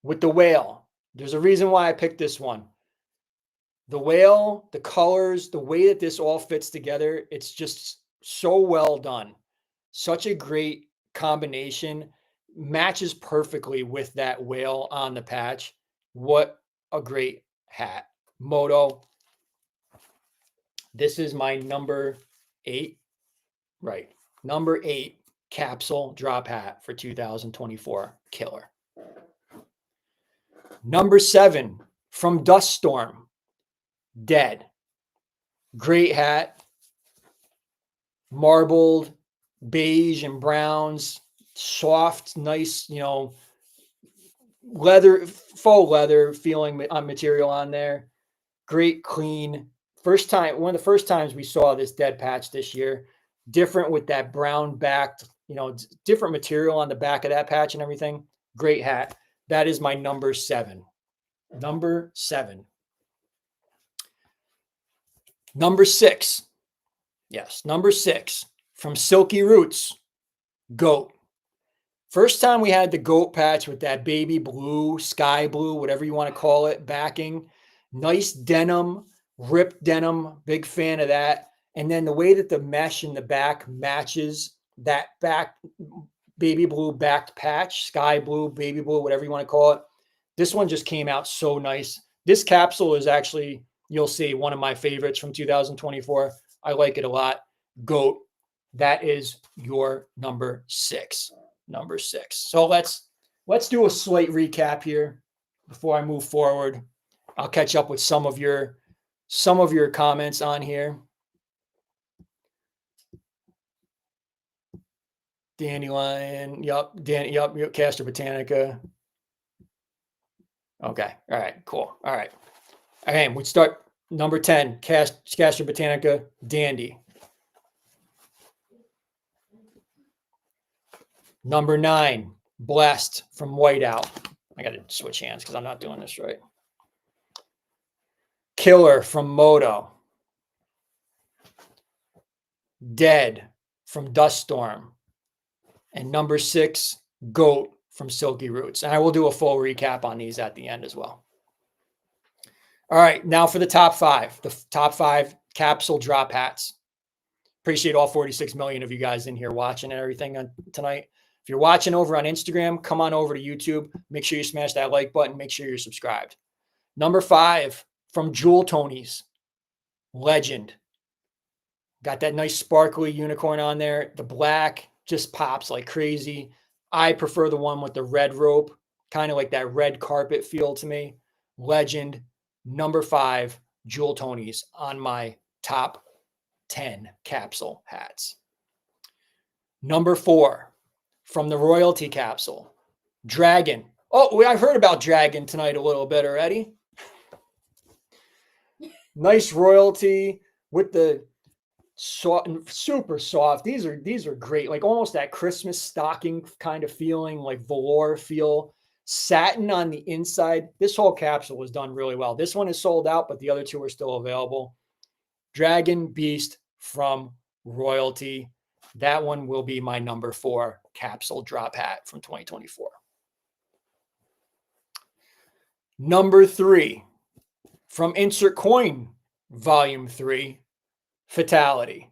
with the whale. There's a reason why I picked this one. The whale, the colors, the way that this all fits together, it's just so well done. Such a great combination. Matches perfectly with that whale on the patch. What a great hat. Moto. This is my number 8. Right. Number 8 capsule drop hat for 2024. Killer. Number 7 from Dust Storm. Dead. Great hat. Marbled beige and browns. Soft, nice, leather, faux leather feeling on material on there. Great, clean. One of the first times we saw this dead patch this year. Different with that brown backed, different material on the back of that patch and everything. Great hat. That is my number 7. Number 7. Number 6. Yes, number 6 from Silky Roots, Goat. First time we had the goat patch with that baby blue, sky blue, whatever you want to call it, backing. Nice denim, ripped denim. Big fan of that. And then the way that the mesh in the back matches that back baby blue backed patch, sky blue, baby blue, whatever you want to call it. This one just came out so nice. This capsule is actually, you'll see, one of my favorites from 2024. I like it a lot. Goat. That is your number 6. Number 6. So let's do a slight recap here before I move forward. I'll catch up with some of your comments on here. Dandelion, yep, Castor Botanica. Okay, all right, cool. All right. Okay, we start number 10, Castor Botanica, Dandy. Number 9, Blessed from Whiteout. I got to switch hands because I'm not doing this right. Killer from Moto. Dead from Dust Storm. And number 6, Goat from Silky Roots. And I will do a full recap on these at the end as well. All right, now for the top 5. The top 5 capsule drop hats. Appreciate all 46 million of you guys in here watching and everything tonight. If you're watching over on Instagram, come on over to YouTube. Make sure you smash that like button. Make sure you're subscribed. Number 5 from Jewel Tony's, Legend. Got that nice sparkly unicorn on there. The black just pops like crazy. I prefer the one with the red rope, kind of like that red carpet feel to me. Legend. Number 5, Jewel Tony's on my top 10 capsule hats. Number 4, from the Royalty capsule, Dragon. Oh, I've heard about Dragon tonight a little bit already. Nice Royalty with the super soft. These are great. Like almost that Christmas stocking kind of feeling, like velour feel. Satin on the inside. This whole capsule was done really well. This one is sold out, but the other 2 are still available. Dragon Beast from Royalty. That one will be my number 4 capsule drop hat from 2024. Number 3 from Insert Coin Volume 3, Fatality.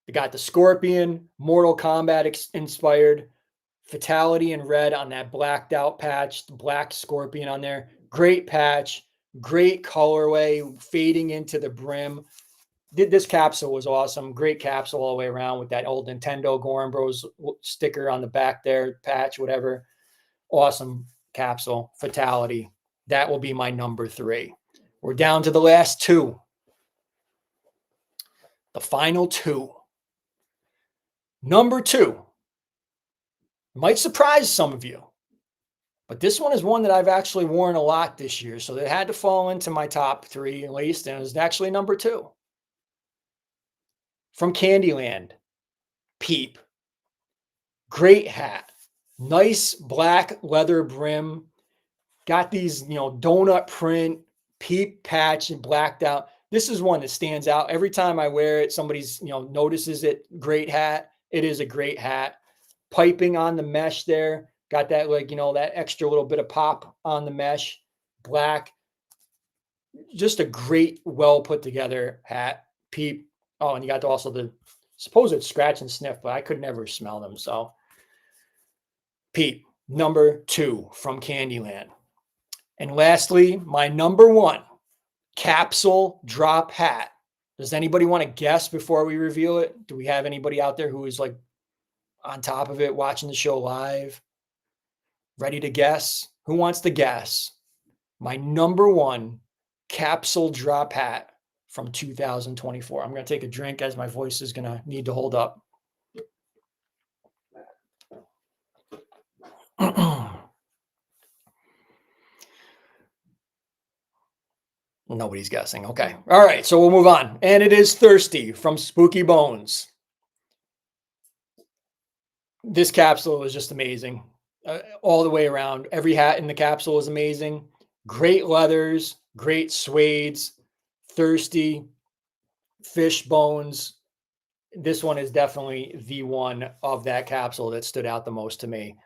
We got the Scorpion, Mortal Kombat inspired. Fatality in red on that blacked out patch, the black Scorpion on there. Great patch, great colorway, fading into the brim. This capsule was awesome. Great capsule all the way around with that old Nintendo Goorin Bros sticker on the back there, patch, whatever. Awesome capsule. Fatality. That will be my number 3. We're down to the last 2. The final 2. Number 2. Might surprise some of you, but this one is one that I've actually worn a lot this year. So it had to fall into my top 3 at least. And it was actually number 2. From Candyland, Peep. Great hat. Nice black leather brim. Got these, donut print, Peep patch and blacked out. This is one that stands out. Every time I wear it, somebody's, notices it. Great hat. It is a great hat. Piping on the mesh there. Got that, that extra little bit of pop on the mesh. Black. Just a great, well put together hat. Peep. Oh, and you got also the supposed scratch and sniff, but I could never smell them. So Peep, number 2 from Candyland. And lastly, my number 1 capsule drop hat. Does anybody want to guess before we reveal it? Do we have anybody out there who is like on top of it, watching the show live? Ready to guess? Who wants to guess? My number 1 capsule drop hat from 2024. I'm going to take a drink as my voice is going to need to hold up. Nobody's guessing. Okay. All right. So we'll move on. And it is Thirsty from Spooky Bones. This capsule is just amazing. All the way around. Every hat in the capsule is amazing. Great leathers, great suedes, thirsty, fish bones. This one is definitely the one of that capsule that stood out the most to me.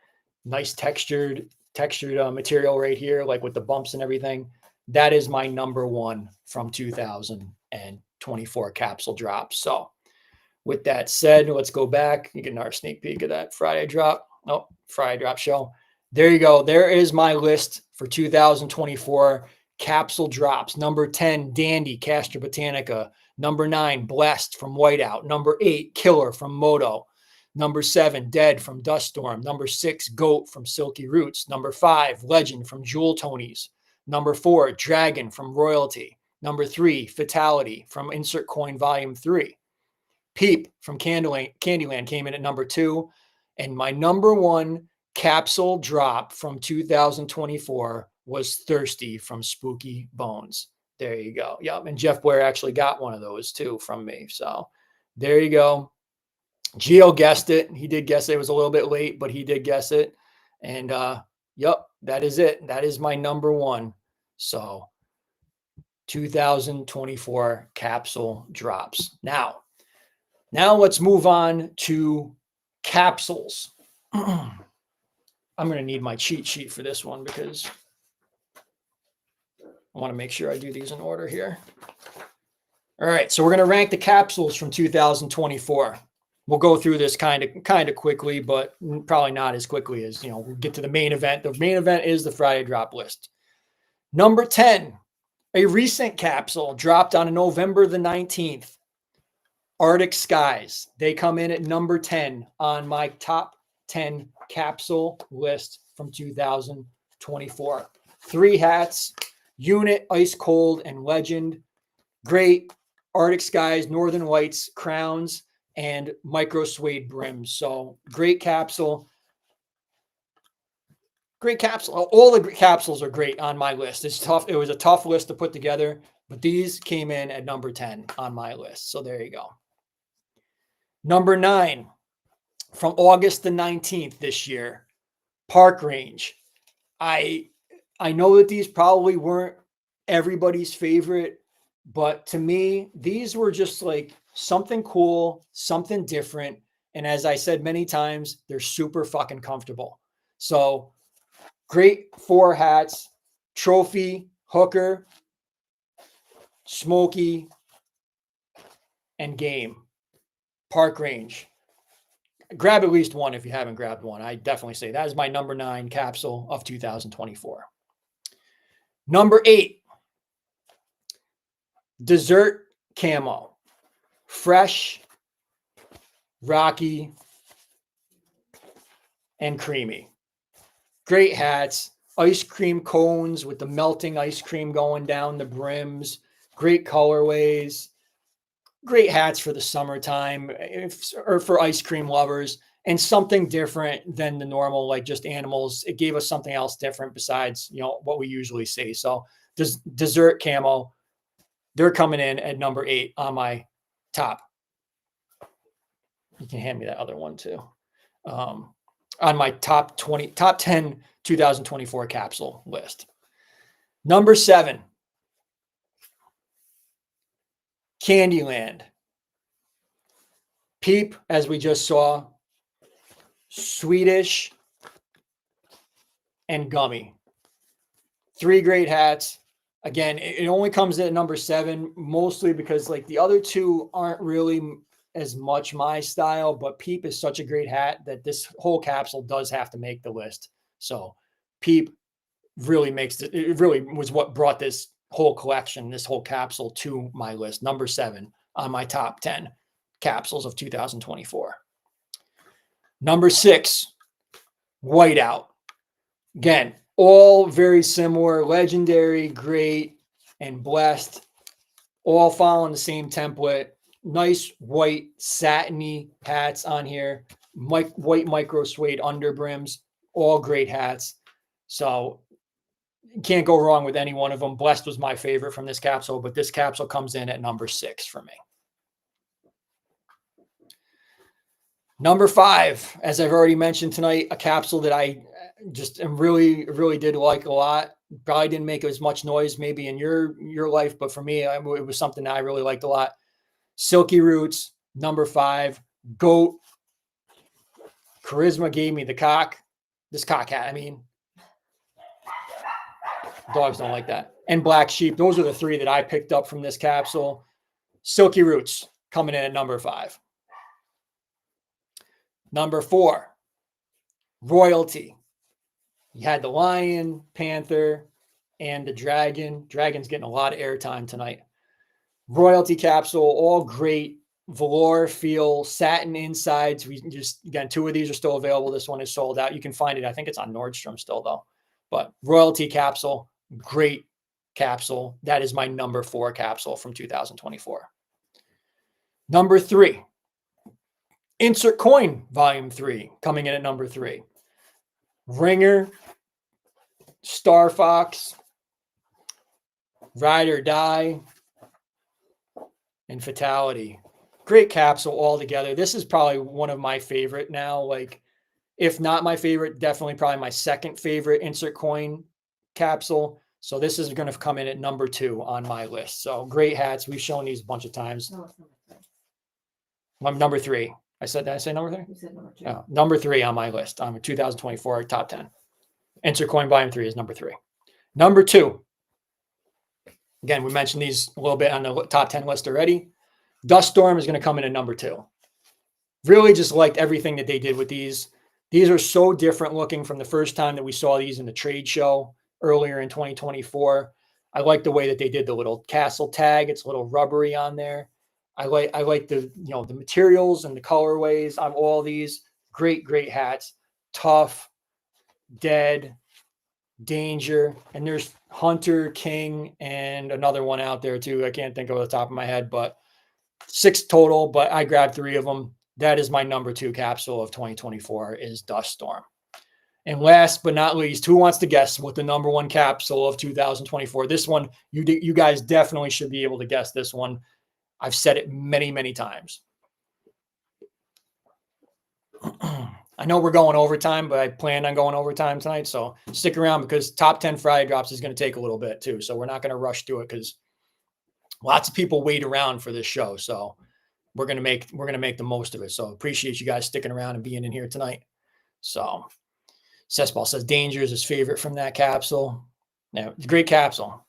Nice textured material right here, like with the bumps and everything. That is my number one from 2024 capsule drop. So with that said, let's go back. You get another sneak peek of that Friday drop. Oh, Friday drop show. There you go. There is my list for 2024 capsule drops. Number 10, Dandy, Castra Botanica. Number 9, Blessed from Whiteout. Number 8, Killer from Moto. Number 7, Dead from Dust Storm. Number 6, Goat from Silky Roots. Number 5, Legend from Jewel Tony's. Number 4, Dragon from Royalty. Number 3, Fatality from Insert Coin Volume 3. Peep from Candyland came in at number 2. And my number 1 capsule drop from 2024 was Thirsty from Spooky Bones. There you go. Yep. And Jeff Blair actually got one of those too from me. So there you go. Gio guessed it. He did guess it. It was a little bit late, but he did guess it. And yep, that is it. That is my number 1. So 2024 capsule drops. Now let's move on to capsules. I'm going to need my cheat sheet for this one because I want to make sure I do these in order here. All right, so we're going to rank the capsules from 2024. We'll go through this kind of quickly, but probably not as quickly as, we'll get to the main event. The main event is the Friday drop list. Number 10, a recent capsule dropped on November the 19th. Arctic Skies. They come in at number 10 on my top 10 capsule list from 2024. 3 hats, Unit, Ice Cold, and Legend. Great Arctic Skies, Northern Lights, crowns, and micro suede brims. So great capsule. Great capsule. All the capsules are great on my list. It's tough. It was a tough list to put together, but these came in at number 10 on my list. So there you go. Number 9, from August the 19th this year, Park Range. I know that these probably weren't everybody's favorite, but to me, these were just like something cool, something different. And as I said many times, they're super fucking comfortable. So great 4 hats, Trophy, Hooker, Smoky, and Game. Park Range. Grab at least one if you haven't grabbed one. I definitely say that is my number 9 capsule of 2024. Number 8, Dessert Camo. Fresh, rocky, and creamy. Great hats. Ice cream cones with the melting ice cream going down the brims. Great colorways. Great hats for the summertime or for ice cream lovers, and something different than the normal, like just animals. It gave us something else different besides, what we usually see. So Dessert Camo, they're coming in at number 8 on my top. You can hand me that other one too. On my top 10 2024 capsule list. Number 7, Candyland. Peep, as we just saw, Swedish, and Gummy. 3 great hats. Again, it only comes in at number 7, mostly because like the other 2 aren't really as much my style, but Peep is such a great hat that this whole capsule does have to make the list. So Peep really it really was what brought this whole collection, this whole capsule to my list. Number 7 on my top 10 capsules of 2024. Number 6, Whiteout. Again, all very similar, legendary, great, and blessed, all following the same template. Nice white satiny hats on here, white micro suede underbrims, all great hats. So you can't go wrong with any one of them. Blessed was my favorite from this capsule, but this capsule comes in at number 6 for me. Number 5, as I've already mentioned tonight, a capsule that I just really did like a lot. Probably didn't make as much noise maybe in your life, but for me, it was something that I really liked a lot. Silky Roots, number 5. Goat. Charisma gave me the cock. This cock hat, I mean. Dogs don't like that. And Black Sheep. Those are the 3 that I picked up from this capsule. Silky Roots coming in at number 5. Number 4, Royalty. You had the lion, panther, and the dragon. Dragon's getting a lot of airtime tonight. Royalty capsule, all great velour feel, satin insides. We just, again, 2 of these are still available. This one is sold out. You can find it. I think it's on Nordstrom still though. But Royalty capsule, great capsule. That is my number 4 capsule from 2024. Number 3, Insert Coin Volume 3, coming in at number 3. Ringer, Star Fox, Ride or Die, and Fatality. Great capsule altogether. This is probably one of my favorite now. Like, if not my favorite, definitely probably my second favorite Insert Coin capsule. So this is going to come in at number 2 on my list. So great hats. We've shown these a bunch of times. No, it's number 3. I'm number 3. Did I say number 3? You said number 2. Oh, number 3 on my list. I'm a 2024 top 10. Insert Coin Volume 3 is number 3. Number 2. Again, we mentioned these a little bit on the top 10 list already. Dust Storm is going to come in at number 2. Really just liked everything that they did with these. These are so different looking from the first time that we saw these in the trade show earlier in 2024. I like the way that they did the little castle tag. It's a little rubbery on there. I like the, the materials and the colorways on all these. Great hats. Tough, Dead, Danger, and there's Hunter, King, and another one out there too. I can't think of the top of my head, but 6 total, but I grabbed 3 of them. That is my number 2 capsule of 2024 is Dust Storm. And last but not least, who wants to guess what the number 1 capsule of 2024? This one, you guys definitely should be able to guess this one. I've said it many times. I know we're going overtime, but I plan on going overtime tonight. So stick around because top 10 Friday drops is going to take a little bit too. So we're not going to rush through it because lots of people wait around for this show. So we're going to make the most of it. So appreciate you guys sticking around and being in here tonight. So Cessball says Danger is his favorite from that capsule. Now, great capsule.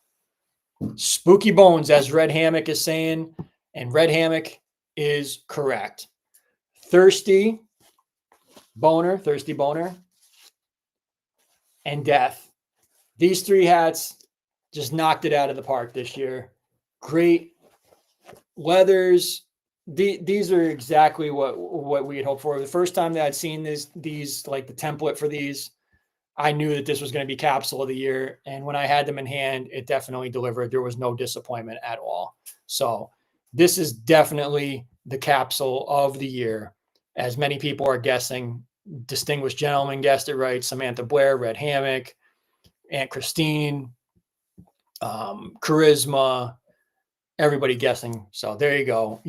Spooky Bones, as Red Hammock is saying, and Red Hammock is correct. Thirsty Boner, and Death. These 3 hats just knocked it out of the park this year. Great leathers. These are exactly what we had hoped for. The first time that I'd seen these like the template for these, I knew that this was going to be capsule of the year. And when I had them in hand, it definitely delivered. There was no disappointment at all. So this is definitely the capsule of the year. As many people are guessing, Distinguished Gentleman guessed it right. Samantha Blair, Red Hammock, Aunt Christine, Charisma, everybody guessing. So there you go.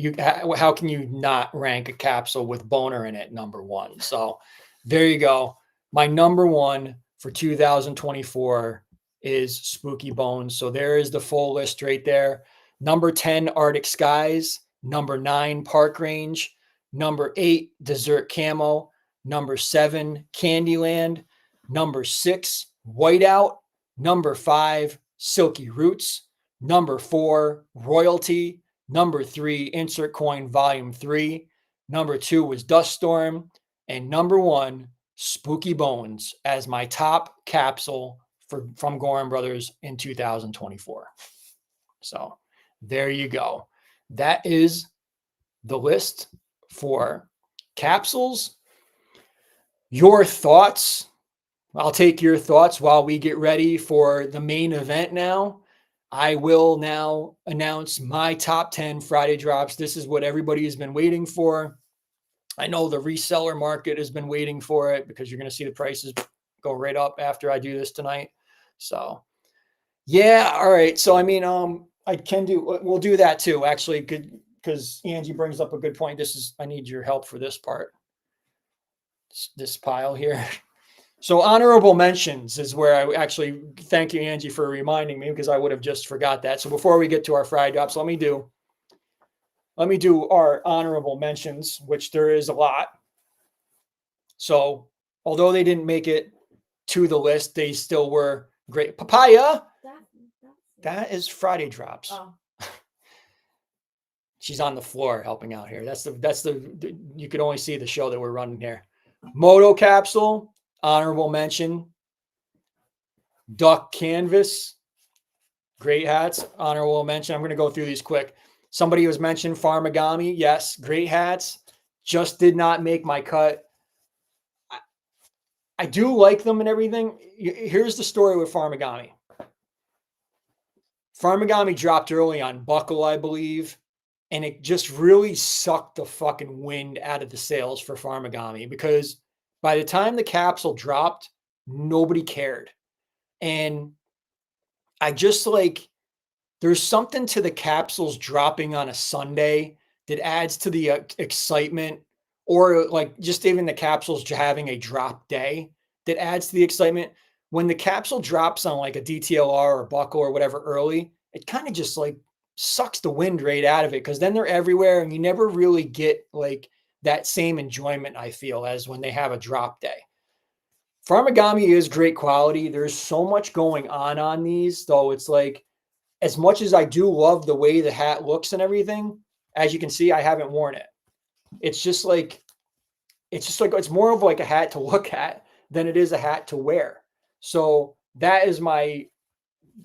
How can you not rank a capsule with Boner in it number 1? So there you go. My number 1 for 2024 is Spooky Bones. So there is the full list right there. Number 10, Arctic Skies. Number 9, Park Range. Number 8, Desert Camo. Number 7, Candyland. Number 6, Whiteout. Number 5, Silky Roots. Number 4, Royalty. Number 3, Insert Coin Volume 3. Number 2 was Dust Storm. And number 1, Spooky Bones as my top capsule from Goorin Brothers in 2024. So there you go. That is the list for capsules. Your thoughts. I'll take your thoughts while we get ready for the main event now. I will now announce my top 10 Friday drops. This is what everybody has been waiting for. I know the reseller market has been waiting for it because you're going to see the prices go right up after I do this tonight. So yeah. All right. So, I mean, we'll do that too, actually, because Angie brings up a good point. I need your help for this part, this pile here. So honorable mentions is where I actually thank you, Angie, for reminding me, because I would have just forgot that. So before we get to our fried drops, let me do our honorable mentions, which there is a lot. So although they didn't make it to the list, they still were great. Papaya, that is Friday drops. Oh. She's on the floor helping out here. That's the you could only see the show that we're running here. Moto Capsule, honorable mention. Duck Canvas, great hats, honorable mention. I'm going to go through these quick. Somebody was mentioned Farmagami. Yes, great hats. Just did not make my cut. I do like them and everything. Here's the story with Farmagami. Farmagami dropped early on Buckle, I believe, and it just really sucked the fucking wind out of the sails for Farmagami, because by the time the capsule dropped, nobody cared. And I just like, there's something to the capsules dropping on a Sunday that adds to the excitement, or like just even the capsules having a drop day that adds to the excitement. When the capsule drops on like a DTLR or Buckle or whatever early, it kind of just like sucks the wind right out of it, because then they're everywhere and you never really get like that same enjoyment, I feel, as when they have a drop day. Farmagami is great quality. There's so much going on these, though. It's like, as much as I do love the way the hat looks and everything, as you can see, I haven't worn it. It's just like, it's more of like a hat to look at than it is a hat to wear. So that is my,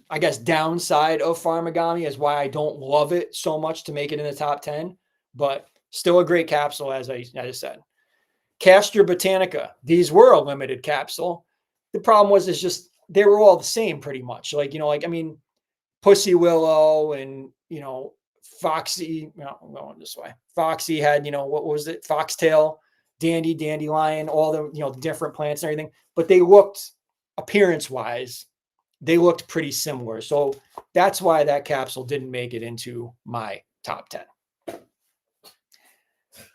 I guess, downside of Farmagami, is why I don't love it so much to make it in the top 10, but still a great capsule, as I said. Castor Botanica, these were a limited capsule. The problem was, is just, they were all the same pretty much. Like, I mean, Pussy Willow and, Foxy, I'm going this way. Foxy had, what was it? Foxtail, Dandelion, all the, the different plants and everything. But they looked, appearance-wise, they looked pretty similar. So that's why that capsule didn't make it into my top 10.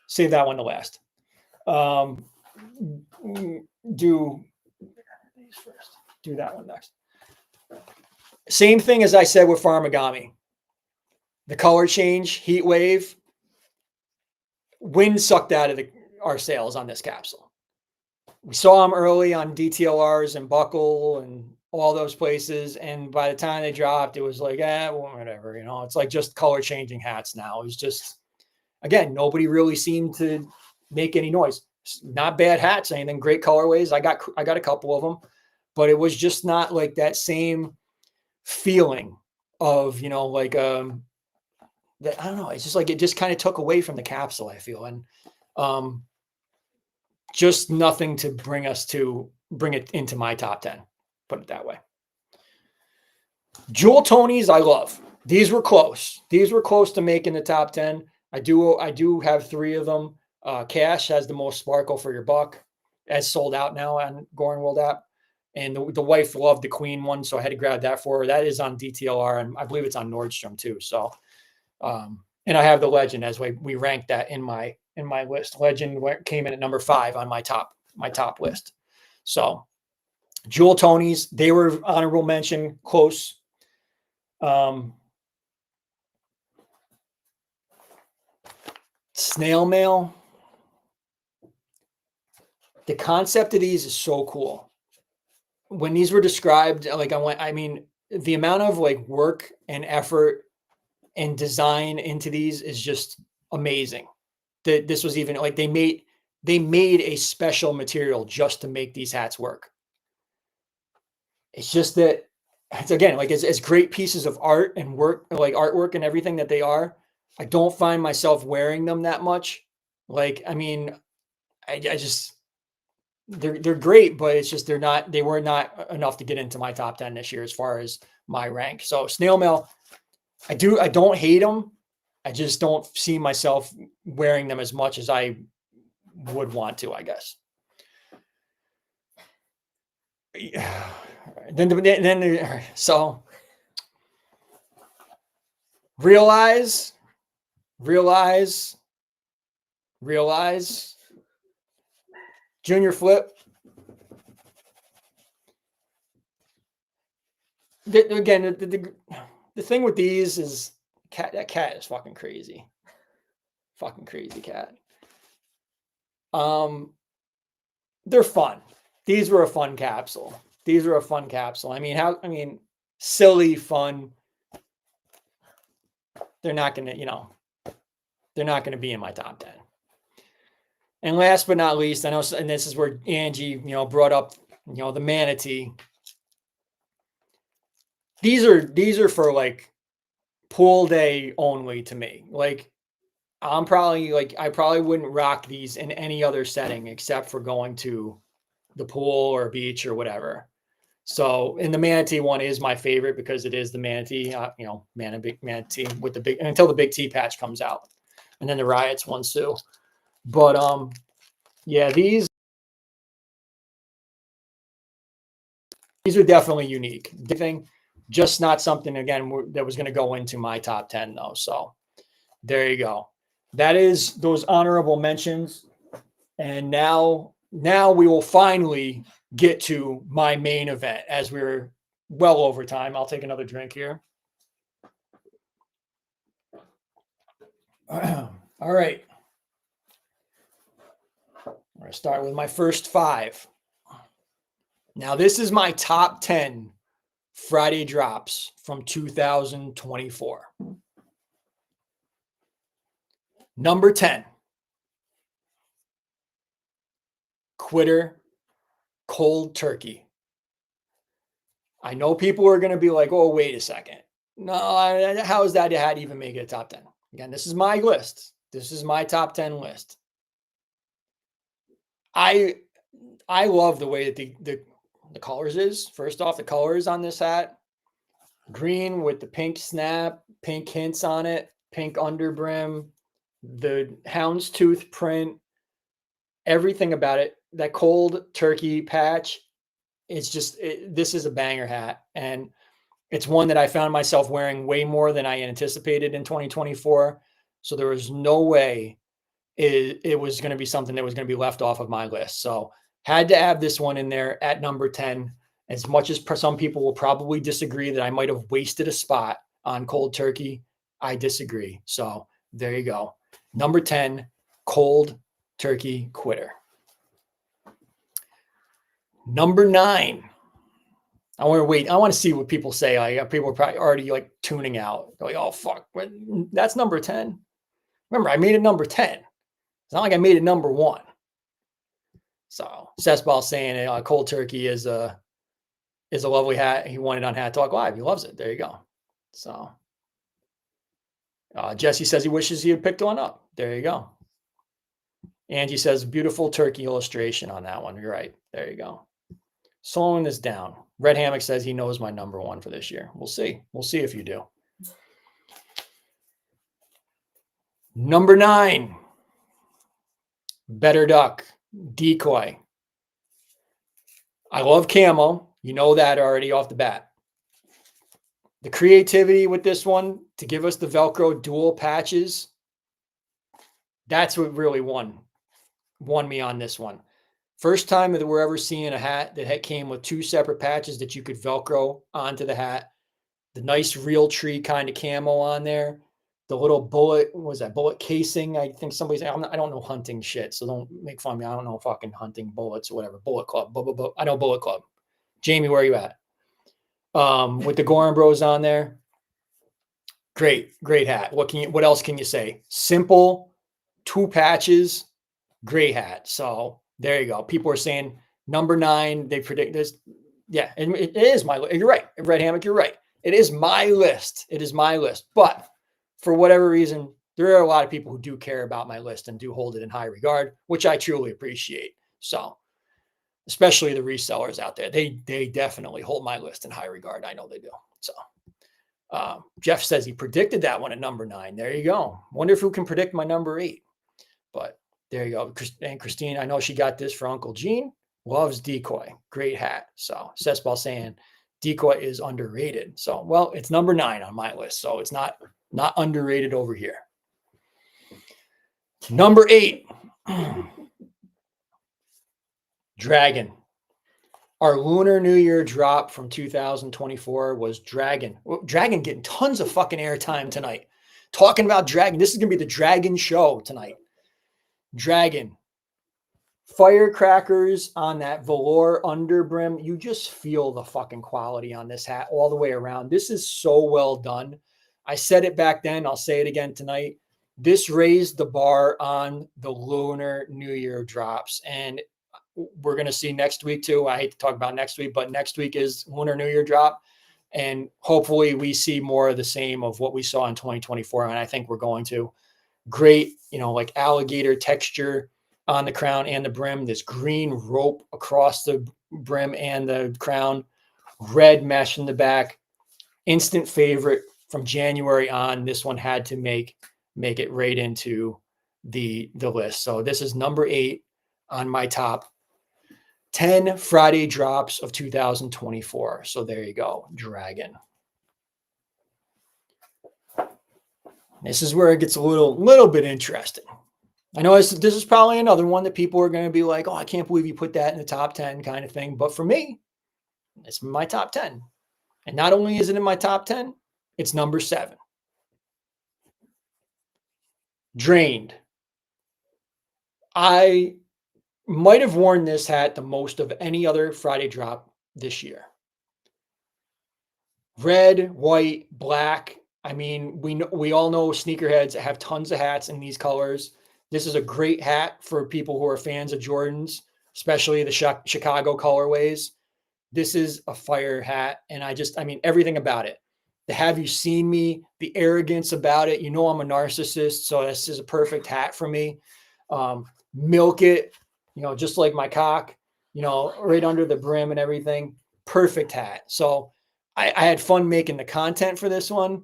Save that one to last. Do that one next. Same thing as I said with Farmagami. The color change, heat wave, wind sucked out of our sails on this capsule. We saw them early on DTLRs and Buckle and all those places, and by the time they dropped, it was like, well, whatever. It's like just color changing hats now. It was just, again, nobody really seemed to make any noise. Not bad hats, anything, great colorways. I got a couple of them, but it was just not like that same feeling of, like that, I don't know. It's just like, it just kind of took away from the capsule, I feel. And just nothing to bring it into my top 10, put it that way. Jewel Tonys, I love. These were close. These were close to making the top 10. I do have 3 of them. Cash has the most sparkle for your buck, as sold out now on Goorin World app. And the wife loved the Queen one, so I had to grab that for her. That is on DTLR, and I believe it's on Nordstrom too. So, and I have the Legend, as we ranked that in my list. Legend came in at number 5 on my top list. So, Jewel Tonys, they were honorable mention, close. Snail mail. The concept of these is so cool. When these were described, like I mean, the amount of like work and effort and design into these is just amazing. That this was even like, they made a special material just to make these hats work. It's just that, it's, again, like as great pieces of art and work, like artwork and everything that they are, I don't find myself wearing them that much. Like, I mean, I just, they're great, but it's just, they were not enough to get into my top 10 this year as far as my rank. So snail mail, I don't hate them. I just don't see myself wearing them as much as I would want to, I guess. So realize, Junior Flip, again, the thing with these is that cat is fucking crazy. Fucking crazy cat. They're fun. These were a fun capsule. These were a fun capsule. I mean, silly fun. They're not gonna, they're not gonna be in my top 10. And last but not least, I know, and this is where Angie, brought up, the manatee. These are for like pool day only to me. Like, I probably wouldn't rock these in any other setting except for going to the pool or beach or whatever. So, and the manatee one is my favorite because it is the manatee, big manatee with the big, until the big T patch comes out, and then the riots one too. But yeah, these are definitely unique. Thing, just not something again that was going to go into my top 10 though. So there you go. That is those honorable mentions, and now we will finally get to my main event as we're well over time. I'll take another drink here. All right. I'm going to start with my first 5. Now, this is my top 10 Friday drops from 2024. Number 10, Quitter Cold Turkey. I know people are going to be like, oh, wait a second. No, how is that? How to even make it a top 10? Again, this is my list. This is my top 10 list. I love the way that the colors is. First off, the colors on this hat, green with the pink snap, pink hints on it, pink underbrim, the houndstooth print, everything about it. That cold turkey patch, it's just, this is a banger hat. And it's one that I found myself wearing way more than I anticipated in 2024. So there was no way it was going to be something that was going to be left off of my list. So had to have this one in there at number 10. As much as some people will probably disagree that I might have wasted a spot on cold turkey, I disagree. So there you go. Number 10, Cold Turkey Quitter. Number 9. I want to see what people say. Like, people are probably already like tuning out. They're like, oh, fuck. That's number 10. Remember, I made it number 10. It's not like I made it number 1. So Sesball saying Cold Turkey is a lovely hat. He won it on Hat Talk Live. He loves it. There you go. So Jesse says he wishes he had picked one up. There you go. Angie says beautiful turkey illustration on that one. You're right. There you go. Slowing this down. Red Hammock says he knows my number 1 for this year. We'll see. We'll see if you do. Number 9, Better Duck Decoy. I love camo. You know that already off the bat. The creativity with this one to give us the Velcro dual patches, that's what really won me on this one. First time that we're ever seeing a hat that came with 2 separate patches that you could Velcro onto the hat. The nice real tree kind of camo on there. The little bullet, what was that, bullet casing? I think somebody's, I don't know hunting shit, so don't make fun of me. I don't know fucking hunting bullets or whatever. Bullet Club. I know Bullet Club. Jamie, where are you at? With the Goorin Bros on there. Great hat. What else can you say? Simple, 2 patches, great hat. So there you go. People are saying number 9. They predict this. Yeah, and it is my list. You're right. Red Hammock, you're right. It is my list. It is my list. But for whatever reason, there are a lot of people who do care about my list and do hold it in high regard, which I truly appreciate. So especially the resellers out there, they definitely hold my list in high regard. I know they do. So Jeff says he predicted that one at number 9. There you go. Wonder if who can predict my number 8. But there you go. And Christine, I know she got this for Uncle Gene. Loves Decoy. Great hat. So Sesball saying Decoy is underrated. So, well, it's number 9 on my list. So it's not underrated over here. Number 8, Dragon. Our Lunar New Year drop from 2024 was Dragon. Dragon getting tons of fucking airtime tonight. Talking about Dragon. This is going to be the Dragon show tonight. Dragon. Firecrackers on that velour underbrim. You just feel the fucking quality on this hat all the way around. This is so well done. I said it back then. I'll say it again tonight. This raised the bar on the Lunar New Year drops. And we're going to see next week too. I hate to talk about next week, but next week is Lunar New Year drop. And hopefully we see more of the same of what we saw in 2024. And I think we're going to. Great, like alligator texture on the crown and the brim. This green rope across the brim and the crown. Red mesh in the back. Instant favorite from January on. This one had to make it right into the list. So this is number 8 on my top 10 Friday drops of 2024. So there you go, Dragon. This is where it gets a little bit interesting. I know this is probably another one that people are going to be like, oh, I can't believe you put that in the top 10 kind of thing. But for me, it's my top 10. And not only is it in my top 10, it's number 7. Drained. I might have worn this hat the most of any other Friday drop this year. Red, white, black. I mean, we all know sneakerheads have tons of hats in these colors. This is a great hat for people who are fans of Jordans, especially the Chicago colorways. This is a fire hat. And I mean, everything about it. The have you seen me, the arrogance about it. I'm a narcissist. So this is a perfect hat for me. Milk it, just like my cock, right under the brim and everything. Perfect hat. So I had fun making the content for this one.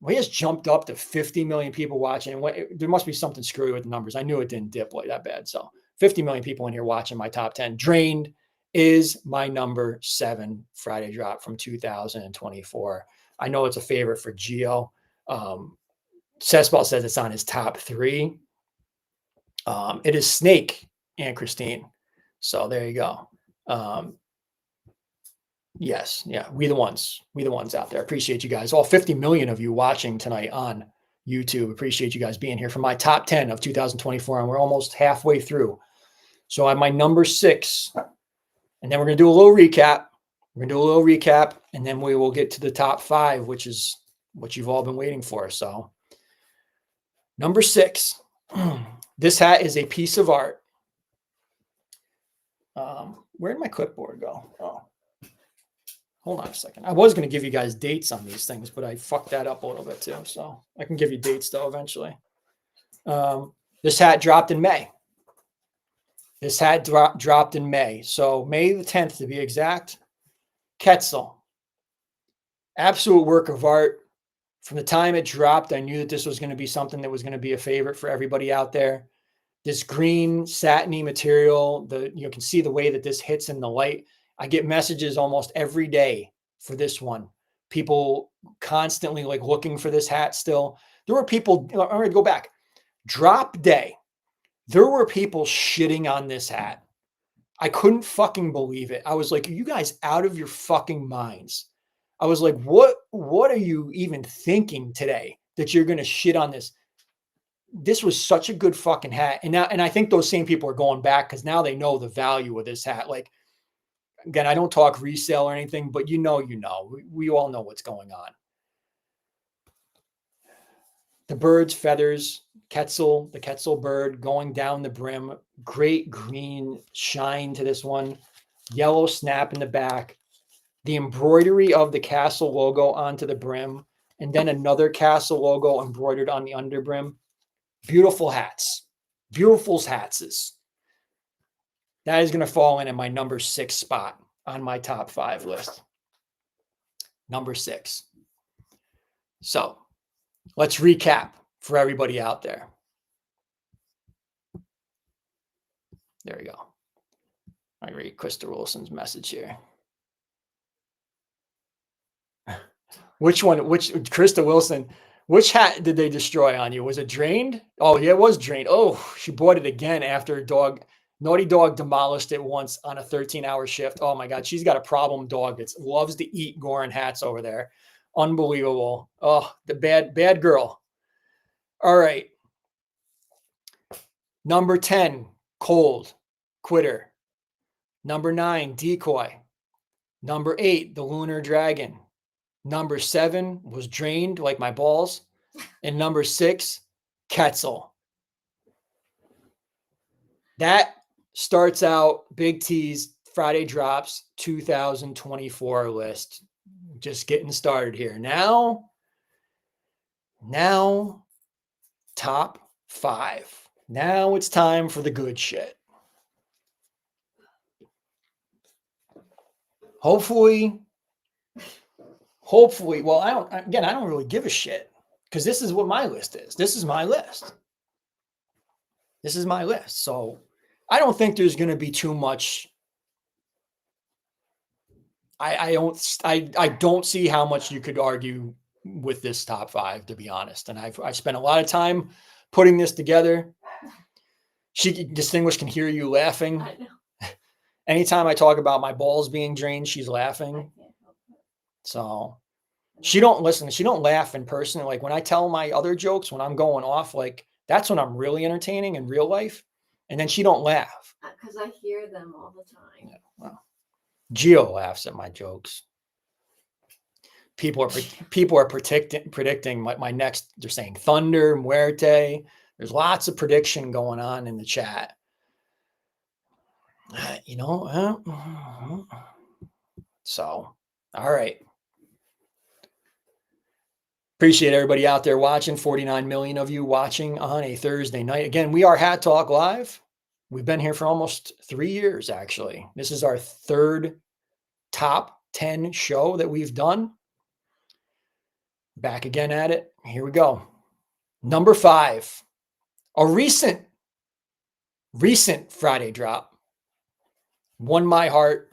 We just jumped up to 50 million people watching. There must be something screwy with the numbers. I knew it didn't dip like that bad. So 50 million people in here watching my top 10. Drained is my number 7 Friday drop from 2024. I know it's a favorite for Gio. Cessball says it's on his top 3. It is Snake and Christine. So there you go. Yes. Yeah. We the ones out there. Appreciate you guys. All 50 million of you watching tonight on YouTube. Appreciate you guys being here for my top 10 of 2024. And we're almost halfway through. So I'm my number 6. And then we're going to do a little recap. And then we will get to the top 5, which is what you've all been waiting for. So number 6. This hat is a piece of art. Where did my clipboard go? Oh, hold on a second. I was going to give you guys dates on these things, but I fucked that up a little bit too. So I can give you dates though eventually. This hat dropped in May. Dropped in May. So May the 10th to be exact. Capsule. Absolute work of art. From the time it dropped, I knew that this was going to be something that was going to be a favorite for everybody out there. This green satiny material, you can see the way that this hits in the light. I get messages almost every day for this one. People constantly looking for this hat still. There were people, I'm going to go back. Drop day. There were people shitting on this hat. I couldn't fucking believe it. I was like, are you guys out of your fucking minds? I was like, what are you even thinking today that you're going to shit on this? This was such a good fucking hat. And I think those same people are going back because now they know the value of this hat. Again, I don't talk resale or anything, but we all know what's going on. The bird's feathers, the Capsule bird going down the brim, great green shine to this one, yellow snap in the back, the embroidery of the Capsule logo onto the brim, and then another Capsule logo embroidered on the underbrim. Beautiful hats. Beautiful hats. That is going to fall in at my number 6 spot on my top 5 list. Number 6. So let's recap for everybody out there. There we go. I read Krista Wilson's message here. Which Krista Wilson, which hat did they destroy on you? Was it drained? Oh, yeah, it was drained. Oh, she bought it again after a dog. Naughty Dog demolished it once on a 13-hour shift. Oh my God, she's got a problem dog that loves to eat Goorin hats over there. Unbelievable. Oh, the bad girl. All right. Number 10, Cold, Quitter. Number 9, Decoy. Number 8, the Lunar Dragon. Number 7 was Drained like my balls. And number 6, Capsule. That starts out Big T's Friday Drops 2024 list. Just getting started here. Now, top 5. Now it's time for the good shit. Hopefully, well, I don't really give a shit because this is what my list is. This is my list. So I don't think there's going to be too much. I don't see how much you could argue with this top 5, to be honest. And I spent a lot of time putting this together. Distinguished can hear you laughing. I know. Anytime I talk about my balls being drained, she's laughing. So she don't listen. She don't laugh in person. Like when I tell my other jokes, when I'm going off, like that's when I'm really entertaining in real life. And then she don't laugh. Because I hear them all the time. Yeah, well, Gio laughs at my jokes. People are predicting my next. They're saying Thunder, Muerte. There's lots of prediction going on in the chat. So, all right. Appreciate everybody out there watching. 49 million of you watching on a Thursday night. Again, we are Hat Talk Live. We've been here for almost 3 years, actually. This is our 3rd top 10 show that we've done. Back again at it. Here we go. Number 5, a recent Friday drop. Won my heart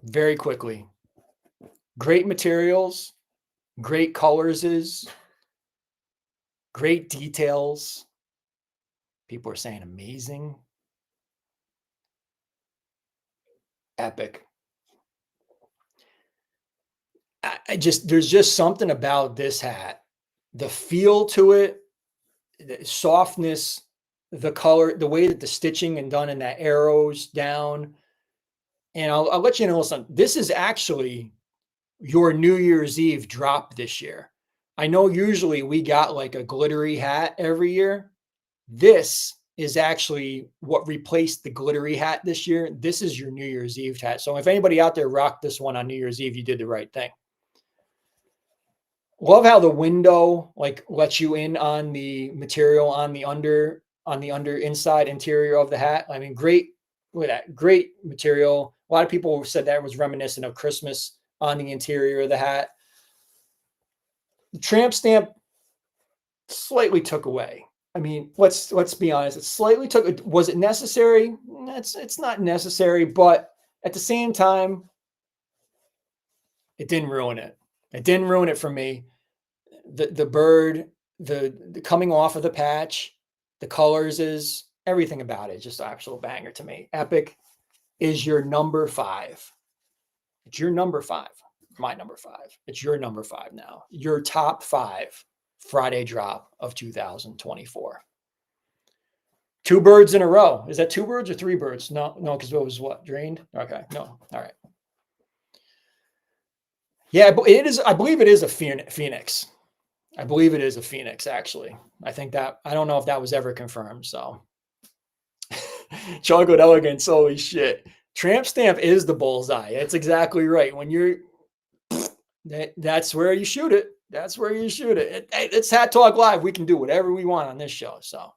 very quickly. Great materials, great colors, great details. People are saying amazing. Epic. There's just something about this hat. The feel to it, the softness, the color, the way that the stitching and done in that arrows down. And I'll let you know something. This is actually your New Year's Eve drop this year. I know usually we got like a glittery hat every year. This is actually what replaced the glittery hat this year. This is your New Year's Eve hat. So if anybody out there rocked this one on New Year's Eve, you did the right thing. Love how the window like lets you in on the material on the under inside interior of the hat. I mean, great. Look at that. Great material. A lot of people said that was reminiscent of Christmas on the interior of the hat. The tramp stamp slightly took away. I mean, let's be honest. It slightly took. Was it necessary? It's not necessary, but at the same time, it didn't ruin it. It didn't ruin it for me. The bird, the coming off of the patch, the colors is everything about it. Just an absolute banger to me. Epic is your number 5. It's your number 5. My number 5. It's your number 5 now. Your top 5 Friday drop of 2024. 2 birds in a row. Is that 2 birds or 3 birds? No, because it was what? Drained? Okay, no. All right. Yeah, but it is. I believe it is a phoenix. I believe it is a phoenix, actually. I don't know if that was ever confirmed. So, Chocolate Elegance, holy shit. Tramp stamp is the bullseye. That's exactly right. When you're, that's where you shoot it. That's where you shoot it. It's Hat Talk Live. We can do whatever we want on this show. So,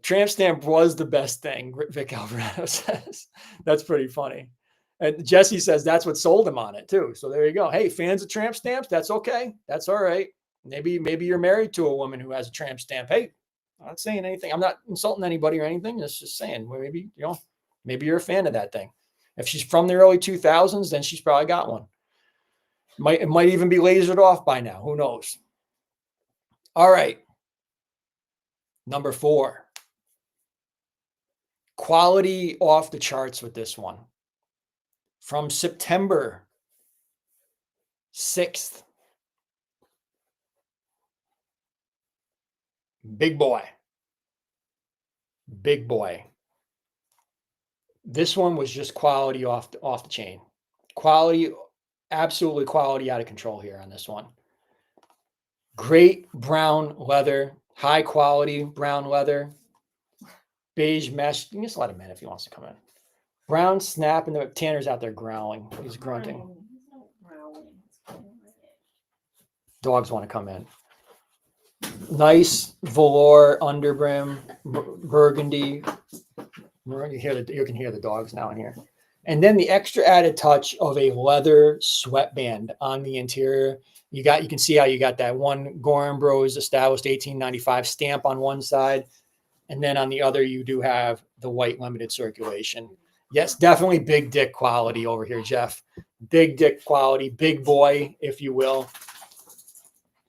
tramp stamp was the best thing, Vic Alvarado says. That's pretty funny. And Jesse says that's what sold him on it too. So there you go. Hey, fans of tramp stamps, that's okay. That's all right. Maybe you're married to a woman who has a tramp stamp. Hey, I'm not saying anything. I'm not insulting anybody or anything. Just saying, maybe you're a fan of that thing. If she's from the early 2000s, then she's probably got one. It might even be lasered off by now. Who knows? All right. Number 4. Quality off the charts with this one. From September 6th. Big boy. Big boy. This one was just quality off the chain. Quality, absolutely quality out of control here on this one. Great brown leather, high quality brown leather, beige mesh. You can just let him in if he wants to come in. Brown snap, and the Tanner's out there growling. He's grunting. Dogs want to come in. Nice velour underbrim, burgundy. You can hear the dogs now in here. And then the extra added touch of a leather sweatband on the interior. You can see how you got that one Goorin Bros established 1895 stamp on one side. And then on the other, you do have the white limited circulation. Yes, definitely big dick quality over here, Jeff. Big dick quality, big boy, if you will.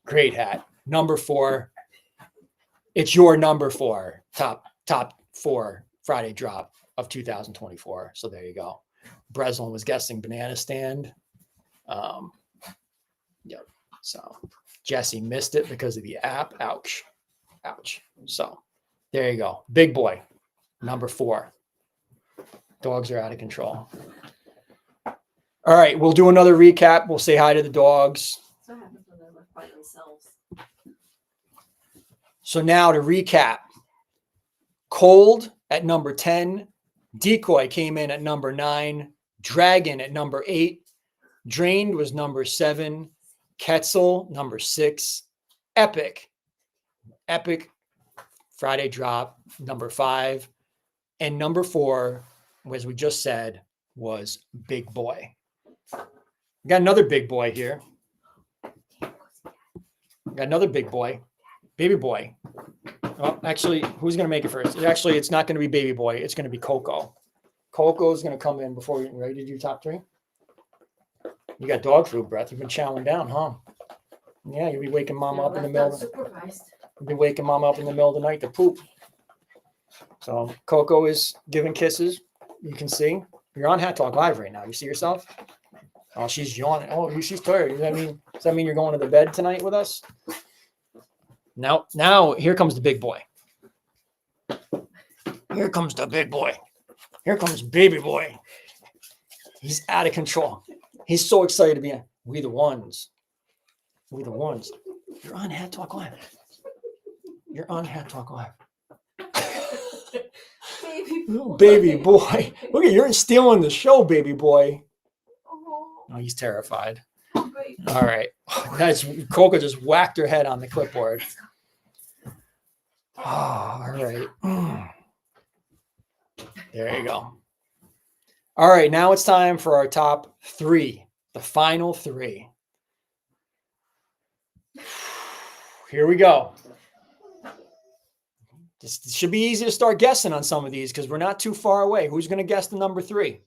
Great hat. Number 4. It's your number 4 top 4 Friday drop of 2024. So there you go. Breslin was guessing banana stand. Yep. So Jesse missed it because of the app. Ouch. Ouch. So there you go. Big boy. Number 4. Dogs are out of control. All right. We'll do another recap. We'll say hi to the dogs. So happens when they're left by themselves. So now to recap. Cold at number 10. Decoy came in at number 9. Dragon at number 8. Drained was number 7. Quetzal, number 6. Epic Friday drop, number 5. And number 4, as we just said, was Big Boy. We got another big boy here. We got another big boy. Baby boy. Well, actually, who's going to make it first? Actually, it's not going to be Baby Boy. It's going to be Coco. Coco is going to come in before we ready to do top 3. You got dog food breath. You've been chowing down, huh? Yeah, you'll be waking mama up in the middle. You'll be waking mama up in the middle of the night to poop. So Coco is giving kisses. You can see. You're on Hat Talk Live right now. You see yourself? Oh, she's yawning. Oh, she's tired. Does that mean you're going to the bed tonight with us? Now here comes the big boy. Here comes the big boy. Here comes Baby Boy. He's out of control. He's so excited to be on. We the ones. We the ones. You're on Hat Talk Live. You're on Hat Talk Live. Baby boy. Look at you're stealing the show, baby boy. Oh, he's terrified. All right. That's Coco just whacked her head on the clipboard. Oh, all right. There you go. All right, now it's time for our top 3, the final 3. Here we go. This should be easy to start guessing on some of these because we're not too far away. Who's going to guess the number 3?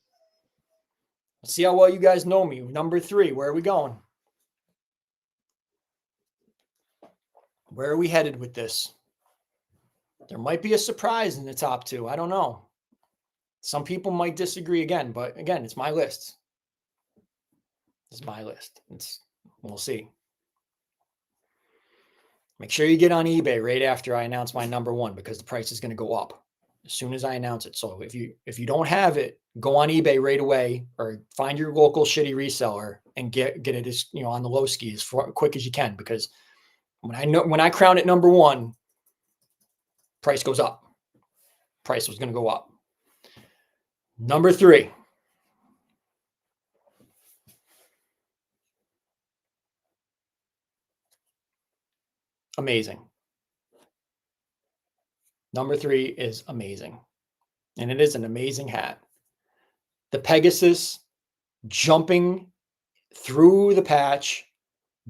Let's see how well you guys know me. Number 3, where are we going? Where are we headed with this? There might be a surprise in the top 2. I don't know. Some people might disagree again, but again, it's my list. It's my list. We'll see. Make sure you get on eBay right after I announce my number 1 because the price is going to go up as soon as I announce it. So if you don't have it, go on eBay right away or find your local shitty reseller and get it as on the low ski as quick as you can because when I crown it number 1, price goes up. Price was going to go up. Number 3. Amazing. Number 3 is amazing. And it is an amazing hat. The Pegasus jumping through the patch,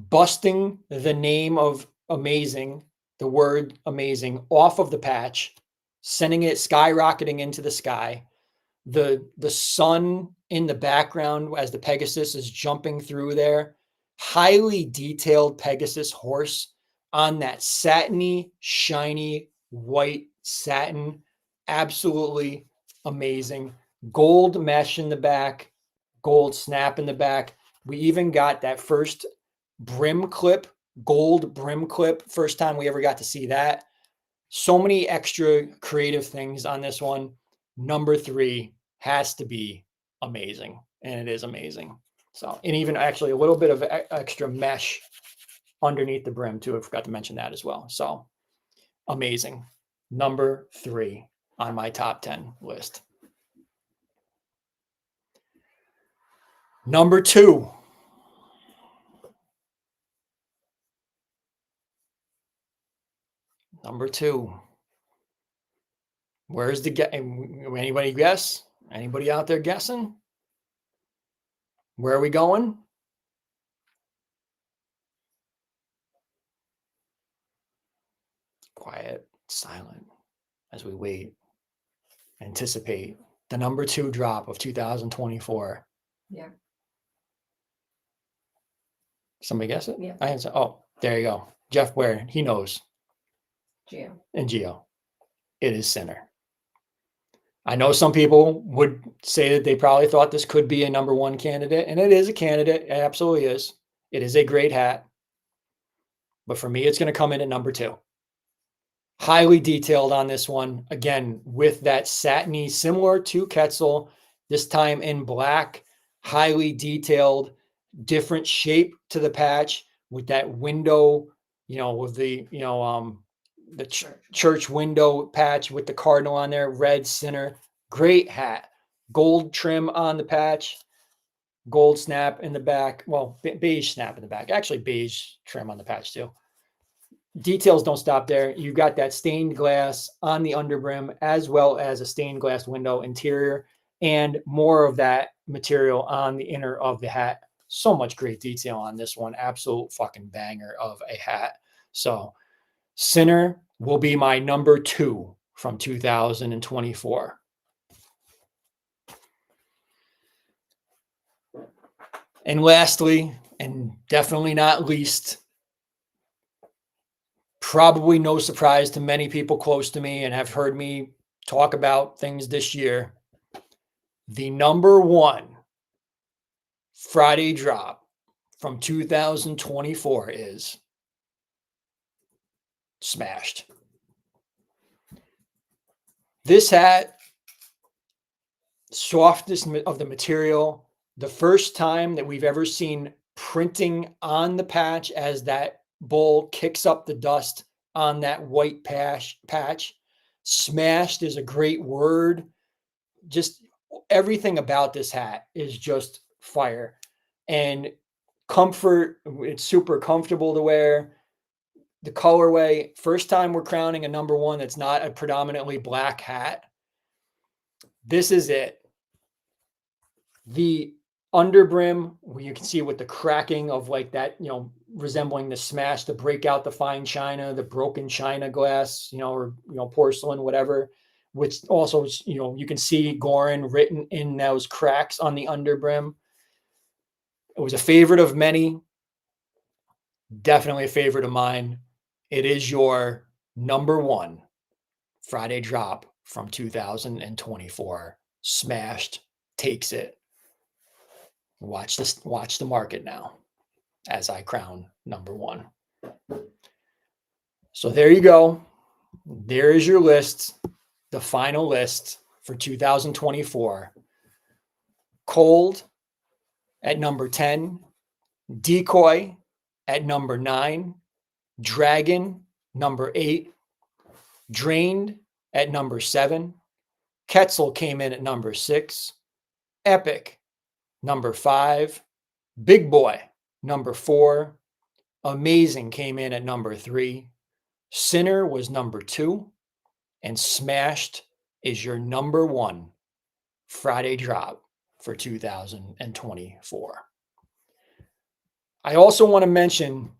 busting the name of amazing, the word amazing, off of the patch, sending it skyrocketing into the sky. The sun in the background as the Pegasus is jumping through there. Highly detailed Pegasus horse on that satiny, shiny, white satin. Absolutely amazing. Gold mesh in the back, gold snap in the back. We even got that first brim clip, gold brim clip. First time we ever got to see that. So many extra creative things on this one. Number 3 has to be amazing, and it is amazing. So, and even actually a little bit of extra mesh underneath the brim too. I forgot to mention that as well. So amazing. Number 3 on my top 10 list. Number 2. Number 2. Where's the anybody guess? Anybody out there guessing? Where are we going? Quiet, silent as we wait, anticipate the number 2 drop of 2024. Yeah. Somebody guess it? Yeah. I answer. Oh, there you go. Jeff Ware, he knows. Geo. And Geo. It is Sinner. I know some people would say that they probably thought this could be a number 1 candidate, and it is a candidate. It absolutely is. It is a great hat. But for me, it's going to come in at number 2. Highly detailed on this one. Again, with that satiny, similar to Capsule, this time in black, highly detailed, different shape to the patch with that window, with the, the church window patch with the cardinal on there, red center. Great hat. Gold trim on the patch, gold snap in the back. Well, beige snap in the back. Actually, beige trim on the patch too. Details don't stop there. You've got that stained glass on the underbrim, as well as a stained glass window interior, and more of that material on the inner of the hat. So much great detail on this one. Absolute fucking banger of a hat. So Sinner will be my number 2 from 2024. And lastly, and definitely not least, probably no surprise to many people close to me and have heard me talk about things this year, the number 1 Friday drop from 2024 is Smashed. This hat, softness of the material, the first time that we've ever seen printing on the patch as that bull kicks up the dust on that white patch. Smashed is a great word. Just everything about this hat is just fire. And comfort, it's super comfortable to wear. The colorway, first time we're crowning a number 1 that's not a predominantly black hat. This is it. The underbrim, where you can see with the cracking of like that, resembling the smash to break out the fine china, the broken china glass, or porcelain, whatever, which also, you can see Goorin written in those cracks on the underbrim. It was a favorite of many, definitely a favorite of mine. It is your number 1 Friday drop from 2024. Smashed takes it. Watch the market now as I crown number 1. So there you go. There is your list, the final list for 2024. Cold at number 10, Decoy at number 9, Dragon number 8, Drained at number 7, Capsule came in at number 6, Epic number 5, Big Boy number 4, Amazing came in at number 3, Sinner was number 2, and Smashed is your number 1 Friday drop for 2024. I also want to mention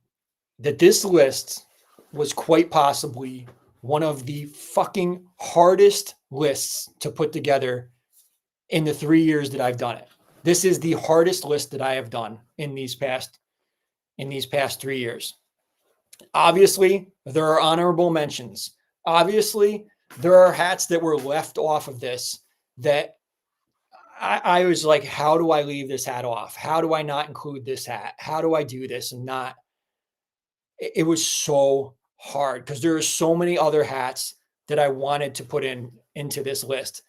that this list was quite possibly one of the fucking hardest lists to put together in the 3 years that I've done it. This is the hardest list that I have done in these past 3 years. Obviously, there are honorable mentions. Obviously, there are hats that were left off of this that I was like, how do I leave this hat off? How do I not include this hat? How do I do this and not? It was so hard because there are so many other hats that I wanted to put into this list.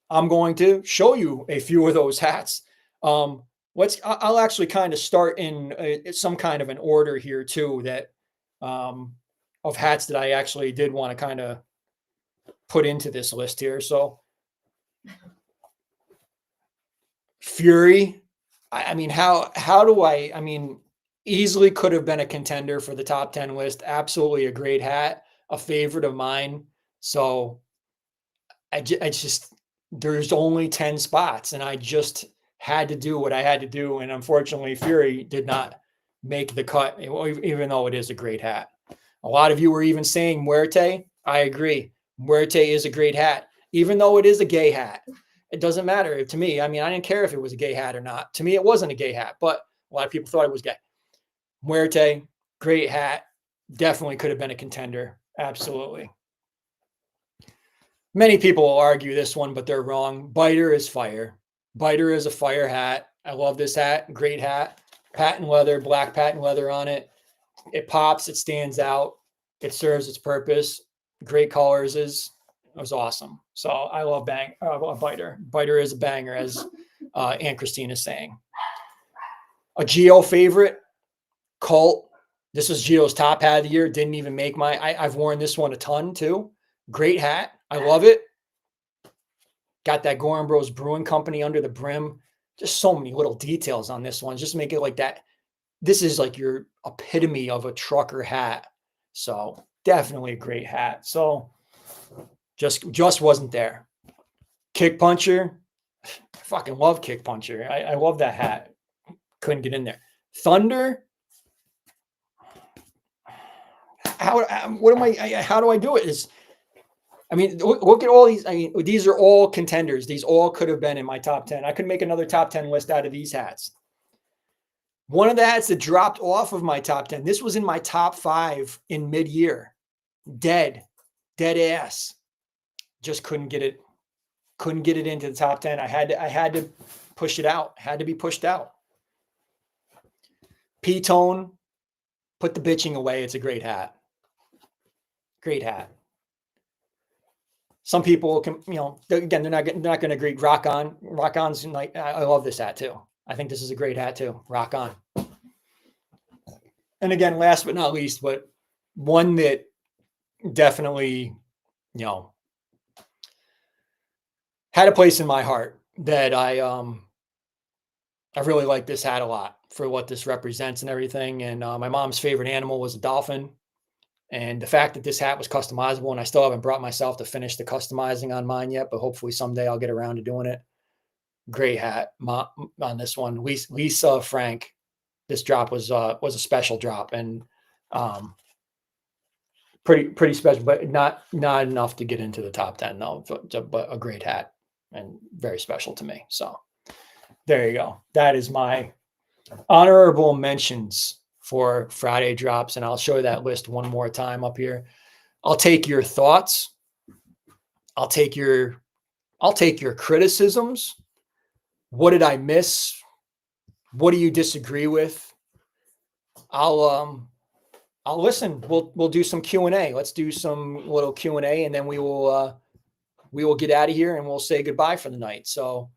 I'm going to show you a few of those hats. Um, I'll actually kind of start in some kind of an order here too, that um, of hats that I actually did want to kind of put into this list here. So Fury, I mean, how do I mean, easily could have been a contender for the top 10 list. Absolutely a great hat, a favorite of mine. So I just, there's only 10 spots and I just had to do what I had to do. And unfortunately, Fury did not make the cut, even though it is a great hat. A lot of you were even saying Muerte. I agree. Muerte is a great hat, even though it is a gay hat. It doesn't matter to me. I mean, I didn't care if it was a gay hat or not. To me, it wasn't a gay hat, but a lot of people thought it was gay. Muerte, great hat. Definitely could have been a contender. Absolutely. Many people will argue this one, but they're wrong. Biter is fire. Biter is a fire hat. I love this hat. Great hat. Patent leather, black patent leather on it. It pops. It stands out. It serves its purpose. Great colors. It was awesome. So I love Biter. Biter is a banger, as Aunt Christine is saying. A Geo favorite, Cult. This was Geo's top hat of the year. Didn't even make I've worn this one a ton too. Great hat. I love it. Got that Goorin Bros Brewing Company under the brim. Just so many little details on this one. Just make it like that. This is like your epitome of a trucker hat. So definitely a great hat. So just wasn't there. Kick Puncher. I fucking love Kick Puncher. I love that hat. Couldn't get in there. Thunder. How do I do it? I mean, look at all these. I mean, these are all contenders. These all could have been in my top 10. I could make another top 10 list out of these hats. One of the hats that dropped off of my top 10, this was in my top 5 in mid-year. Dead ass. Just couldn't get it into the top 10. I had to push it out. Had to be pushed out. P-Tone, put the bitching away. It's a great hat. Great hat. Some people can, again, they're not going to agree. Rock On's like, I love this hat too. I think this is a great hat too. Rock On. And again, last but not least, but one that definitely, had a place in my heart, that I really like this hat a lot for what this represents and everything. And my mom's favorite animal was a dolphin. And the fact that this hat was customizable, and I still haven't brought myself to finish the customizing on mine yet, but hopefully someday I'll get around to doing it. Great hat on this one. Lisa Frank, this drop was a special drop, and pretty special, but not enough to get into the top 10 though. But a great hat and very special to me. So there you go. That is my honorable mentions for Friday drops, and I'll show you that list one more time up here. I'll take your thoughts. I'll take your criticisms. What did I miss? What do you disagree with? I'll listen. We'll do some Q&A. Let's do some little Q&A, and then we will get out of here and we'll say goodbye for the night. So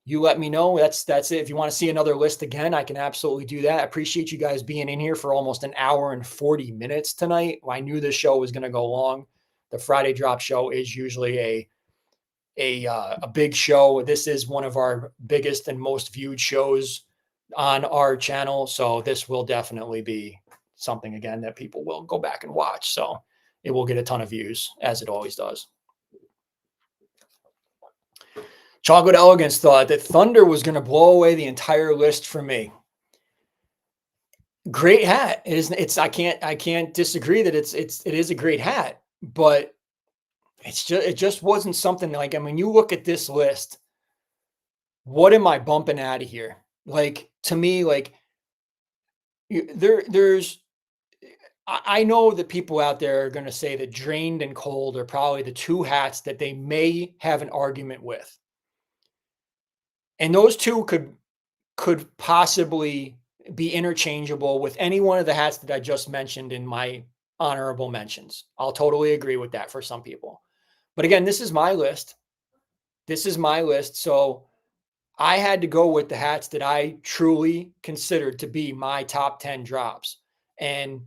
you let me know. That's it. If you want to see another list again, I can absolutely do that. I appreciate you guys being in here for almost an hour and 40 minutes tonight. I knew this show was going to go long. The Friday drop show is usually a big show. This is one of our biggest and most viewed shows on our channel. So this will definitely be something again that people will go back and watch. So it will get a ton of views, as it always does. Chocolate Elegance thought that Thunder was going to blow away the entire list for me. Great hat. I can't disagree that it is a great hat, but it just wasn't something like, I mean, you look at this list, what am I bumping out of here? Like, to me, like, I know that people out there are going to say that Drained and Cold are probably the two hats that they may have an argument with. And those two could possibly be interchangeable with any one of the hats that I just mentioned in my honorable mentions. I'll totally agree with that for some people. But again, this is my list. This is my list. So I had to go with the hats that I truly considered to be my top 10 drops. And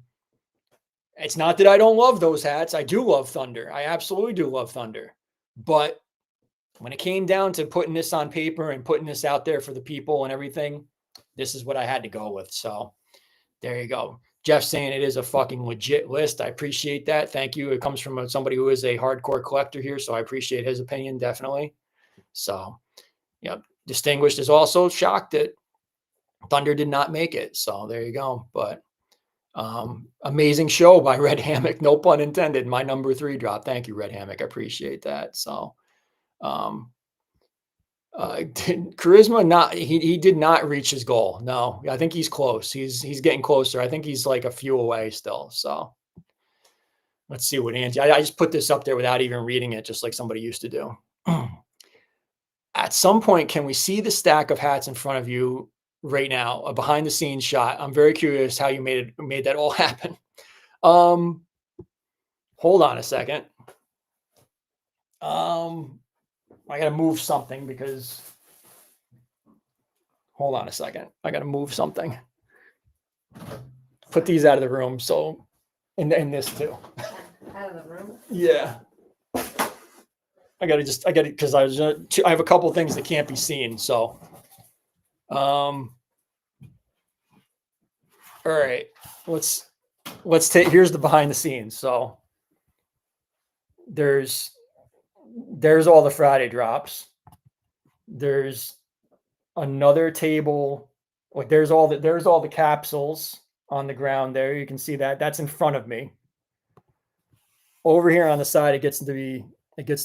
it's not that I don't love those hats. I do love Thunder. I absolutely do love Thunder. But when it came down to putting this on paper and putting this out there for the people and everything, this is what I had to go with. So there you go. Jeff saying it is a fucking legit list. I appreciate that. Thank you. It comes from somebody who is a hardcore collector here. So I appreciate his opinion, definitely. So, yeah. Distinguished is also shocked that Thunder did not make it. So there you go. But amazing show by Red Hammock. No pun intended. My number 3 drop. Thank you, Red Hammock. I appreciate that. So, Charisma, not he did not reach his goal. No, I think he's close. He's getting closer. I think he's like a few away still. So let's see what Angie. I just put this up there without even reading it, just like somebody used to do. At some point, can we see the stack of hats in front of you right now? A behind the scenes shot. I'm very curious how you made that all happen. Hold on a second. I gotta move something because hold on a second. I gotta move something. Put these out of the room. So, and this too. Out of the room? Yeah. I gotta because I have a couple things that can't be seen. So, all right, let's take, here's the behind the scenes. So there's all the Friday drops. There's another table. Like there's all the capsules on the ground there. You can see that's in front of me. Over here on the side, it gets to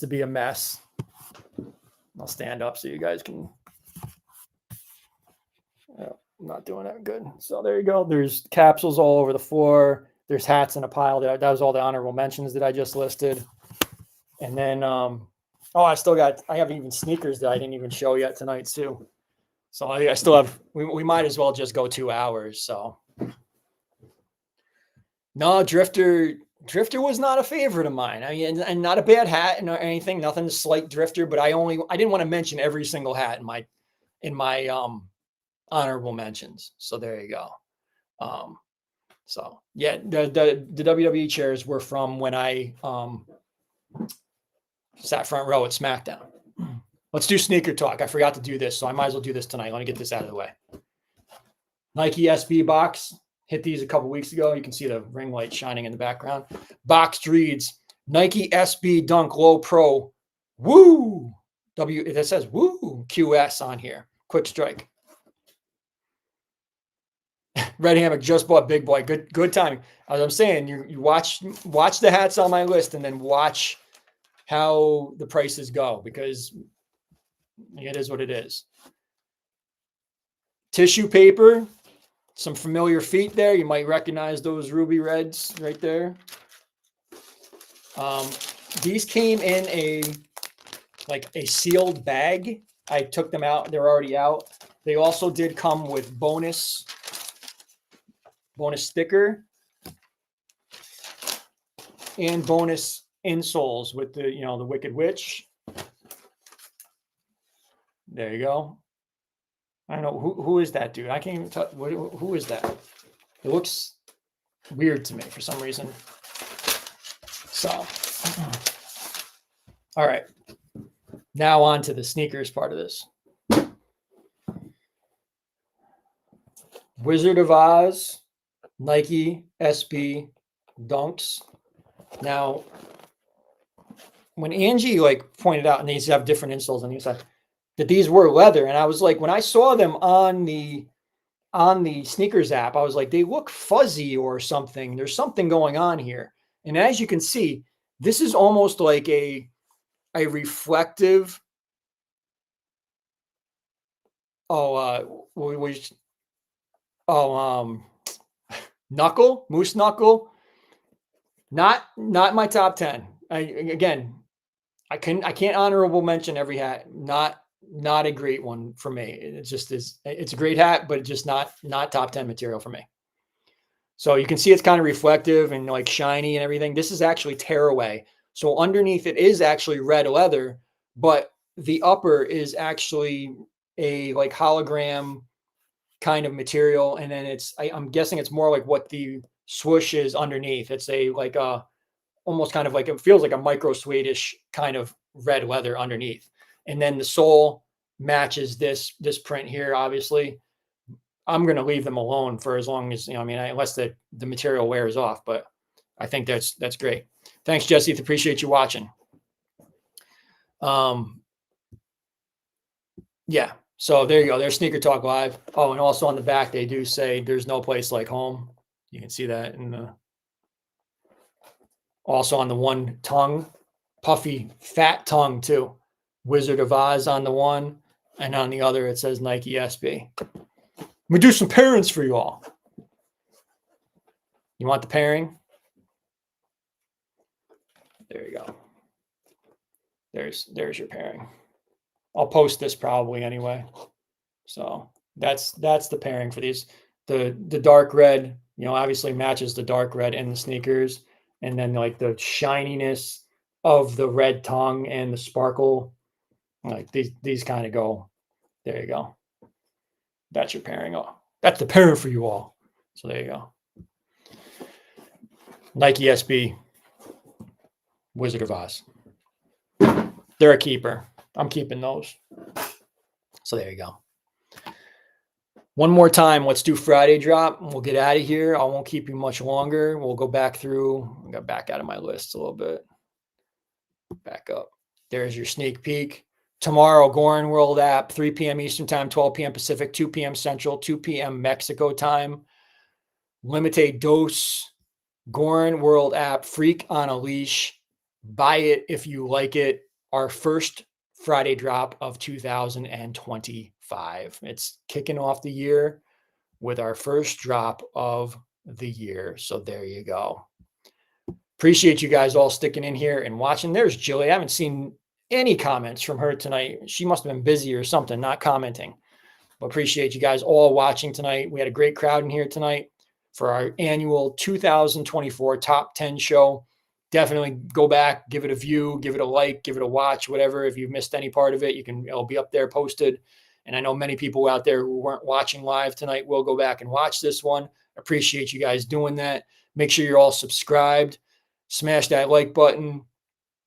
be a mess. I'll stand up so you guys can. I'm not doing that good. So there you go. There's capsules all over the floor. There's hats in a pile. That was all the honorable mentions that I just listed. And then, I have even sneakers that I didn't even show yet tonight too. So I still have, we might as well just go 2 hours. So no, Drifter was not a favorite of mine. I mean, and not a bad hat or anything, nothing to slight Drifter, but I didn't want to mention every single hat in my honorable mentions. So there you go. So yeah, the WWE chairs were from when I sat front row at SmackDown. Let's do sneaker talk. I forgot to do this, so I might as well do this tonight. Let me get this out of the way. Nike SB box. Hit these a couple weeks ago. You can see the ring light shining in the background. Box reads Nike SB Dunk Low Pro. Woo! That says woo QS on here. Quick strike. Red Hammock just bought Big Boy. Good timing. As I'm saying, you watch the hats on my list and then watch how the prices go because it is what it is. Tissue paper, some familiar feet there. You might recognize those ruby reds right there. These came in a sealed bag. I took them out. They're already out. They also did come with bonus sticker and bonus insoles with the Wicked Witch. There you go. I don't know who is that dude. I can't even tell. Who is that? It looks weird to me for some reason. So, all right. Now on to the sneakers part of this. Wizard of Oz, Nike SB Dunks. Now, when Angie pointed out, and these have different insoles on the inside, that these were leather, and I was like, when I saw them on the sneakers app, I was like, they look fuzzy or something. There's something going on here. And as you can see, this is almost like a reflective. Knuckle, moose knuckle. Not my top 10. I can't honorable mention every hat. Not not a great one for me. It just is. It's a great hat, but just not top 10 material for me. So you can see it's kind of reflective and like shiny and everything. This is actually tearaway. So underneath it is actually red leather, but the upper is actually a like hologram kind of material. And then I'm guessing it's more like what the swoosh is underneath. It's a like a almost kind of like, it feels like a micro Swedish kind of red leather underneath. And then the sole matches this print here, obviously. I'm going to leave them alone for as long as, I mean, unless the material wears off, but I think that's great. Thanks, Jesse. Appreciate you watching. Yeah. So there you go. There's Sneaker Talk Live. Oh, and also on the back, they do say there's no place like home. You can see that in the, also on the one tongue, puffy, fat tongue too. Wizard of Oz on the one, and on the other, it says Nike SB. We do some pairings for you all. You want the pairing? There you go. There's your pairing. I'll post this probably anyway. So that's the pairing for these. The dark red, obviously matches the dark red in the sneakers, and then like the shininess of the red tongue and the sparkle, like these kind of go. There you go. That's your pairing. Oh, that's the pairing for you all. So there you go. Nike SB, Wizard of Oz. They're a keeper. I'm keeping those. So there you go. One more time, let's do Friday drop. We'll get out of here. I won't keep you much longer. We'll go back through. I got back out of my list a little bit. Back up. There's your sneak peek. Tomorrow, Goorin World app, 3 p.m. Eastern time, 12 p.m. Pacific, 2 p.m. Central, 2 p.m. Mexico time. Limited dose. Goorin World app, Freak on a Leash. Buy it if you like it. Our first Friday drop of 2025. It's kicking off the year with our first drop of the year. So there you go. Appreciate you guys all sticking in here and watching. There's Jilly. I haven't seen any comments from her tonight. She must have been busy or something, not commenting. But appreciate you guys all watching tonight. We had a great crowd in here tonight for our annual 2024 Top 10 show. Definitely go back, give it a view, give it a like, give it a watch, whatever. If you've missed any part of it, it'll be up there posted. And I know many people out there who weren't watching live tonight will go back and watch this one. Appreciate you guys doing that. Make sure you're all subscribed. Smash that like button.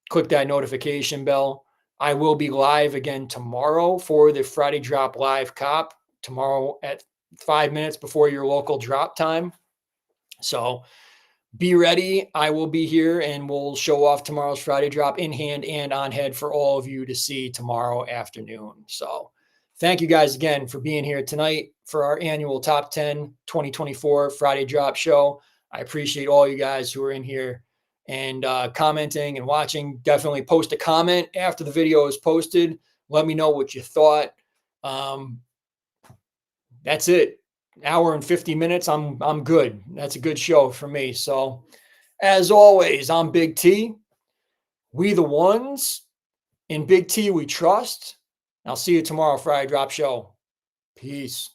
Click that notification bell. I will be live again tomorrow for the Friday Drop Live Cop. Tomorrow at 5 minutes before your local drop time. So be ready. I will be here and we'll show off tomorrow's Friday drop in hand and on head for all of you to see tomorrow afternoon. So thank you guys again for being here tonight for our annual Top 10 2024 Friday drop show. I appreciate all you guys who are in here and commenting and watching. Definitely post a comment after the video is posted. Let me know what you thought. That's it. Hour and 50 minutes. I'm good. That's a good show for me. So as always, I'm Big T. We the ones. In Big T we trust. I'll see you tomorrow, Friday Drop Show. Peace.